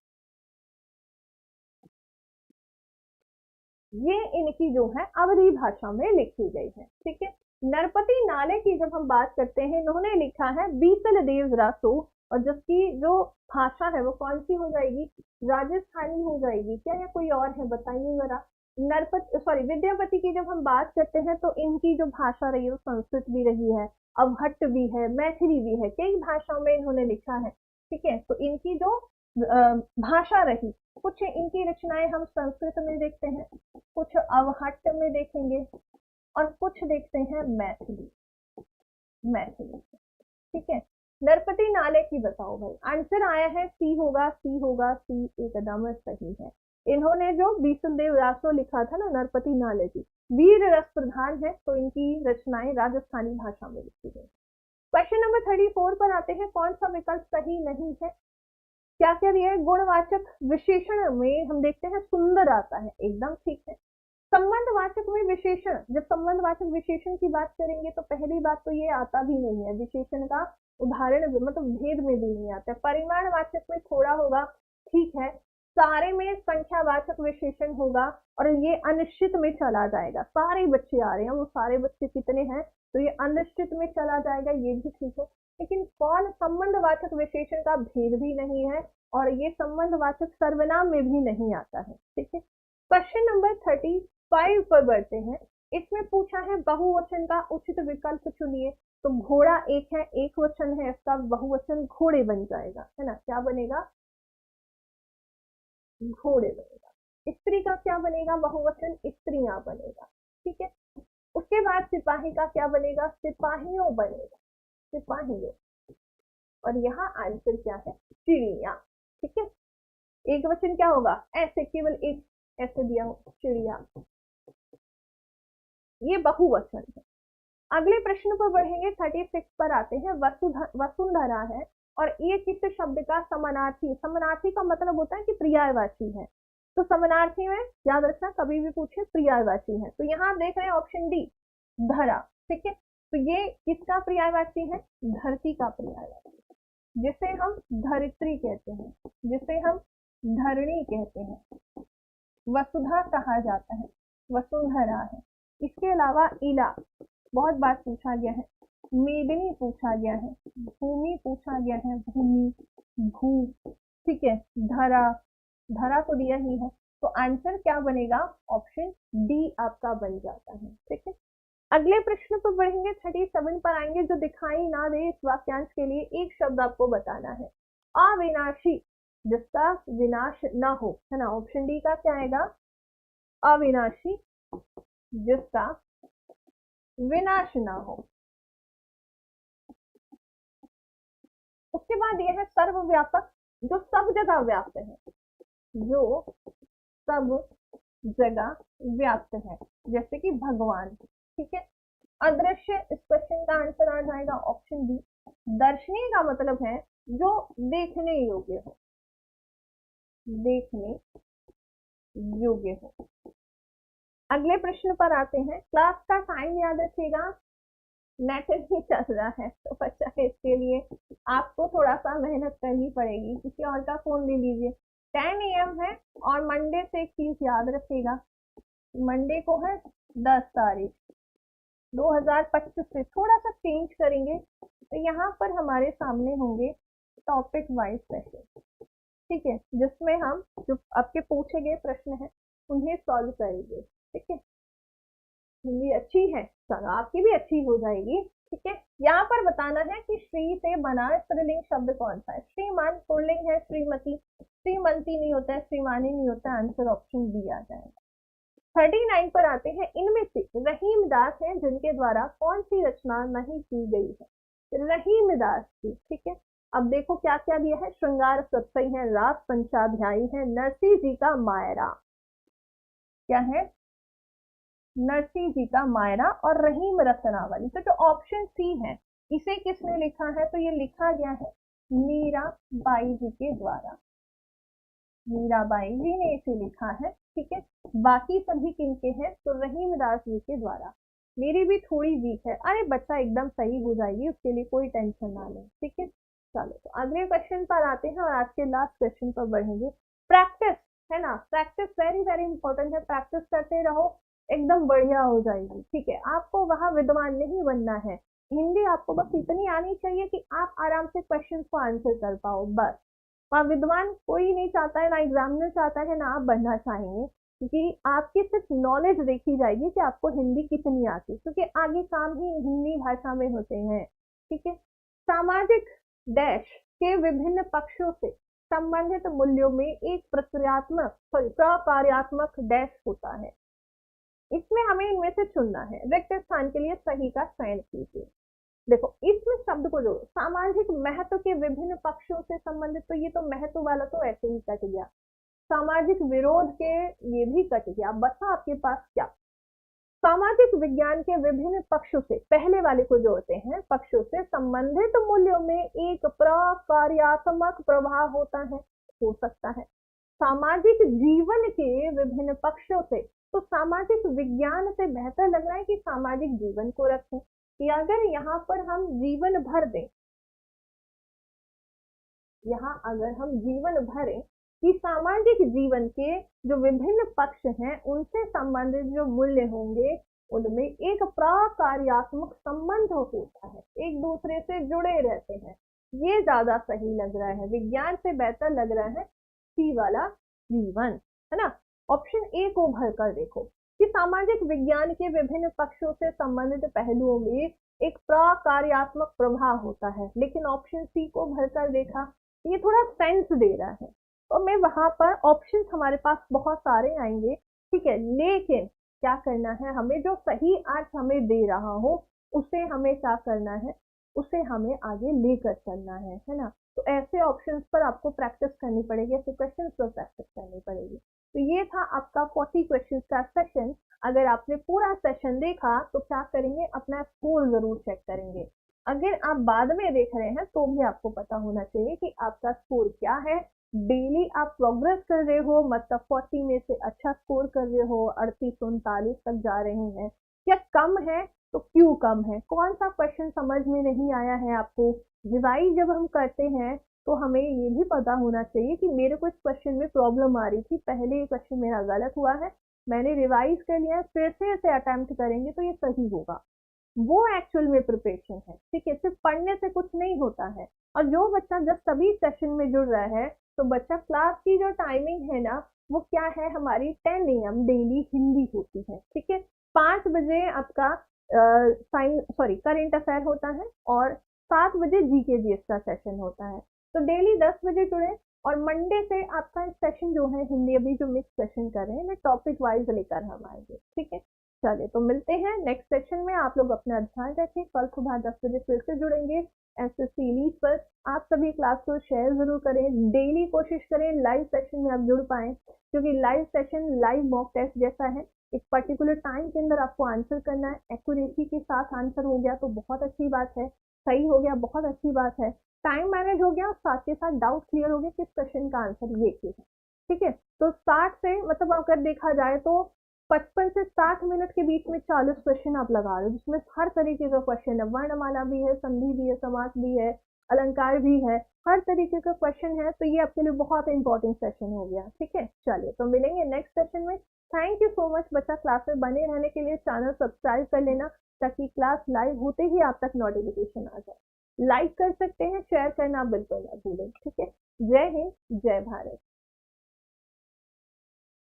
ये इनकी जो है अवधी भाषा में लिखी गई है। ठीक है, नरपति नाले की जब हम बात करते हैं, इन्होंने लिखा है बीसल देव रासो, और जिसकी जो भाषा है वो कौन सी हो जाएगी, राजस्थानी हो जाएगी क्या, या कोई और है, बताइए जरा। विद्यापति की जब हम बात करते हैं तो इनकी जो भाषा रही है वो संस्कृत भी रही है, अवहट्ट भी है, मैथिली भी है, कई भाषाओं में इन्होंने लिखा है। ठीक है, तो इनकी जो भाषा रही, कुछ इनकी रचनाएं हम संस्कृत में देखते हैं, कुछ अवहट्ट में देखेंगे, और कुछ देखते हैं मैथिली। ठीक है, नरपति नाले की बताओ भाई, आंसर आया है सी होगा, सी एकदम सही है। इन्होंने जो बीसलदेव रासो लिखा था ना, नरपति नाले की, वीर रस प्रधान है, तो इनकी रचनाएं राजस्थानी भाषा में लिखी गई। क्वेश्चन नंबर 34 पर आते हैं। कौन सा विकल्प सही नहीं है, क्या क्या दिया है, गुणवाचक विशेषण में हम देखते हैं सुंदर आता है, एकदम ठीक है। संबंधवाचक में विशेषण, जब संबंधवाचक विशेषण की बात करेंगे तो पहली बात तो ये आता भी नहीं है, विशेषण का उदाहरण मतलब भेद में भी नहीं आता है। परिमाणवाचक में थोड़ा होगा, ठीक है, सारे में संख्यावाचक विशेषण होगा, और ये अनिश्चित में चला जाएगा, सारे बच्चे आ रहे हैं, वो सारे बच्चे कितने हैं, तो ये अनिश्चित में चला जाएगा, ये भी ठीक है। लेकिन कौन, संबंधवाचक विशेषण का भेद भी नहीं है, और ये संबंधवाचक सर्वनाम में भी नहीं आता है। ठीक है, क्वेश्चन नंबर 35 पर बढ़ते हैं। इसमें पूछा है बहुवचन का उचित विकल्प चुनिए, तो घोड़ा एक है, एक वचन है, इसका बहुवचन घोड़े बन जाएगा, है ना, क्या बनेगा, घोड़े बनेगा। स्त्री का क्या बनेगा, बहुवचन स्त्रियां बनेगा। ठीक है, उसके बाद सिपाही का क्या बनेगा, सिपाहियों बनेगा, सिपाहियों। और यहाँ आंसर क्या है, चिड़िया। ठीक है, एक वचन क्या होगा, ऐसे केवल एक ऐसे दिया हो, चिड़िया, ये बहुवचन है। अगले प्रश्न पर बढ़ेंगे, 36 पर आते हैं। वसुंधरा है, और ये किस शब्द का समानार्थी, समानार्थी का मतलब होता है कि पर्यायवाची है, तो समानार्थी में याद रखना, कभी भी पूछे पर्यायवाची है, तो यहाँ देख रहे हैं ऑप्शन डी, धरा, ठीक है। तो ये किसका पर्यायवाची है? धरती का पर्यायवाची, जिसे हम धरित्री कहते हैं, जिसे हम धरणी कहते हैं, वसुधा कहा जाता है, वसुंधरा है। इसके अलावा इला बहुत बार पूछा गया है, मेदिनी पूछा गया है, भूमि पूछा गया है, भूमि, भू, ठीक है, धरा, धरा तो दिया ही है। तो आंसर क्या बनेगा? ऑप्शन डी आपका बन जाता है, ठीक है। अगले प्रश्न पर बढ़ेंगे, 37 पर आएंगे। जो दिखाई ना दे इस वाक्यांश के लिए एक शब्द आपको बताना है। अविनाशी, जिसका विनाश ना हो, है ना। ऑप्शन डी का क्या आएगा? अविनाशी, जिसका विनाश ना हो। उसके बाद यह है सर्वव्यापक, जो सब जगह व्याप्त है, जो सब जगह व्याप्त है, जैसे कि भगवान, ठीक है। अदृश्य, इस क्वेश्चन का आंसर आ जाएगा ऑप्शन बी। दर्शनीय का मतलब है जो देखने योग्य हो, देखने योग्य हो। अगले प्रश्न पर आते हैं। क्लास का टाइम याद रखिएगा, नेट नहीं चल रहा है तो बच्चा इसके लिए आपको थोड़ा सा मेहनत करनी पड़ेगी, किसी और का फोन ले लीजिए। 10 AM है। और मंडे से एक चीज याद रखिएगा, मंडे को है 10 तारीख 2025 से थोड़ा सा चेंज करेंगे, तो यहाँ पर हमारे सामने होंगे टॉपिक वाइज सेशन, ठीक है, जिसमें हम जो आपके पूछे गए प्रश्न हैं उन्हें सॉल्व करेंगे, ठीक है। हिंदी अच्छी है, चलो आपकी भी अच्छी हो जाएगी, ठीक है। यहाँ पर बताना है कि श्री से बना स्त्रीलिंग शब्द कौन सा है। श्रीमान पुल्लिंग है, श्रीमती, श्रीमती नहीं होता है, श्रीमानी नहीं होता है। आंसर ऑप्शन बी आ जाएगा। 39 पर आते हैं। इनमें से रहीमदास हैं जिनके द्वारा कौन सी रचना नहीं की गई है? रहीमदास की, ठीक है। अब देखो क्या क्या दिया है। श्रृंगार सत्सई है, रास पंचाध्यायी है, नरसिंह जी का मायरा, क्या है? नरसिंह जी का मायरा और रहीम रतनावली। तो जो ऑप्शन सी है, इसे किसने लिखा है? तो ये लिखा गया है मीराबाई जी के द्वारा, मीराबाई जी ने इसे लिखा है, ठीक है। बाकी सभी किनके हैं? तो रहीमदास जी के द्वारा। मेरी भी थोड़ी वीक है, अरे बच्चा एकदम सही हो जाएगी, उसके लिए कोई टेंशन ना लें, ठीक है। चलो तो अगले क्वेश्चन पर आते हैं और आज के लास्ट क्वेश्चन पर बढ़ेंगे। प्रैक्टिस, है ना, प्रैक्टिस वेरी वेरी इंपॉर्टेंट है। प्रैक्टिस करते रहो, एकदम बढ़िया हो जाएगी, ठीक है। आपको वहां विद्वान नहीं बनना है, हिंदी आपको बस इतनी आनी चाहिए कि आप आराम से क्वेश्चन को आंसर कर पाओ, बस। वहाँ विद्वान कोई नहीं चाहता है, ना एग्जामिनर चाहता है, ना आप बनना चाहेंगे, क्योंकि आपकी सिर्फ नॉलेज देखी जाएगी कि आपको हिंदी कितनी आती है, क्योंकि आगे काम ही हिंदी भाषा में होते हैं, ठीक है। सामाजिक डैश के विभिन्न पक्षों से संबंधित मूल्यों में एक प्रकार्यात्मक डैश होता है। इसमें हमें इनमें से चुनना है। रिक्त स्थान के लिए सही का चयन कीजिए। देखो इसमें शब्द को जोड़ो। सामाजिक महत्व के विभिन्न पक्षों से संबंधित, तो ये तो महत्व वाला तो ऐसे ही कट गया। सामाजिक विरोध के, ये भी कट गया। बचा आपके पास क्या? सामाजिक विज्ञान के विभिन्न पक्षों से, पहले वाले को जोड़ते हैं, पक्षों से संबंधित मूल्यों में एक प्रकार्यात्मक प्रभाव होता है, हो सकता है। सामाजिक जीवन के विभिन्न पक्षों से, तो सामाजिक विज्ञान से बेहतर लग रहा है कि सामाजिक जीवन को रखें, कि अगर यहाँ पर हम जीवन भर दें, यहाँ अगर हम जीवन भरें कि सामाजिक जीवन के जो विभिन्न पक्ष हैं उनसे संबंधित जो मूल्य होंगे उनमें एक प्रकार्यात्मक संबंध होता है, एक दूसरे से जुड़े रहते हैं, ये ज्यादा सही लग रहा है। विज्ञान से बेहतर लग रहा है सी वाला जीवन, है ना। ऑप्शन ए को भरकर देखो कि सामाजिक विज्ञान के विभिन्न पक्षों से संबंधित पहलुओं में एक प्रकार्यात्मक प्रभाव होता है, लेकिन ऑप्शन सी को भरकर देखा, ये थोड़ा सेंस दे रहा है। तो मैं वहां पर ऑप्शन हमारे पास बहुत सारे आएंगे, ठीक है, लेकिन क्या करना है हमें, जो सही अर्थ हमें दे रहा हो उसे हमें क्या करना है, उसे हमें आगे लेकर चलना है ना। तो ऐसे ऑप्शंस पर आपको प्रैक्टिस करनी पड़ेगी, ऐसे क्वेश्चंस पर प्रैक्टिस करनी पड़ेगी। तो ये था आपका 40 क्वेश्चंस का सेशन। अगर आपने पूरा सेशन देखा तो क्या करेंगे, अपना स्कोर जरूर चेक करेंगे। अगर आप बाद में देख रहे हैं तो भी आपको पता होना चाहिए कि आपका स्कोर क्या है। डेली आप प्रोग्रेस कर रहे हो, मतलब 40 में से अच्छा स्कोर कर रहे हो, 38 39 तक जा रहे हैं, या कम है तो क्यों कम है, कौन सा क्वेश्चन समझ में नहीं आया है आपको। रिवाइज जब हम करते हैं तो हमें ये भी पता होना चाहिए कि मेरे को इस क्वेश्चन में प्रॉब्लम आ रही थी, पहले ये क्वेश्चन मेरा गलत हुआ है, मैंने रिवाइज कर लिया, फिर से इसे अटेम्प्ट करेंगे तो ये सही होगा। वो एक्चुअल में प्रिपरेशन है, ठीक है, सिर्फ पढ़ने से कुछ नहीं होता है। और जो बच्चा जब सभी सेशन में जुड़ रहा है, तो बच्चा क्लास की जो टाइमिंग है ना, वो क्या है हमारी 10 AM डेली हिंदी होती है, ठीक है। 5 बजे आपका करेंट अफेयर होता है और 7 बजे जीके जीएस का सेशन होता है। तो डेली 10 बजे जुड़े, और मंडे से आपका सेशन जो है हिंदी, अभी जो मिक्स सेशन कर रहे हैं, मैं टॉपिक वाइज लेकर हम आएंगे, ठीक है। चलिए तो मिलते हैं नेक्स्ट सेशन में। आप लोग अपना ध्यान रखें, कल सुबह 10 बजे फिर से जुड़ेंगे एसएससी इंग्लिश पर। आप सभी क्लास को शेयर जरूर करें, डेली कोशिश करें लाइव सेशन में आप जुड़ पाएं, क्योंकि live session live mock test जैसा है, एक पर्टिकुलर टाइम के अंदर आपको आंसर करना है, एक्यूरेसी के साथ आंसर हो गया तो बहुत अच्छी बात है, सही हो गया बहुत अच्छी बात है, टाइम मैनेज हो गया, साथ के साथ डाउट क्लियर हो गया किस क्वेश्चन का आंसर ये है, ठीक है। तो 60 से मतलब अगर देखा जाए तो 55 से 60 मिनट के बीच में 40 क्वेश्चन आप लगा रहे हो, जिसमें हर तरीके का क्वेश्चन है, वर्णमाला भी है, संधि भी है, समास भी है, अलंकार भी है, हर तरीके का क्वेश्चन है। तो ये आपके लिए बहुत इंपॉर्टेंट सेशन हो गया, ठीक है। चलिए तो मिलेंगे नेक्स्ट सेशन में। थैंक यू सो मच बच्चा, क्लास में बने रहने के लिए चैनल सब्सक्राइब कर लेना, ताकि क्लास लाइव होते ही आप तक नोटिफिकेशन आ जाए। लाइक कर सकते हैं, शेयर करना बिल्कुल ना भूलें, ठीक है। जय हिंद, जय भारत।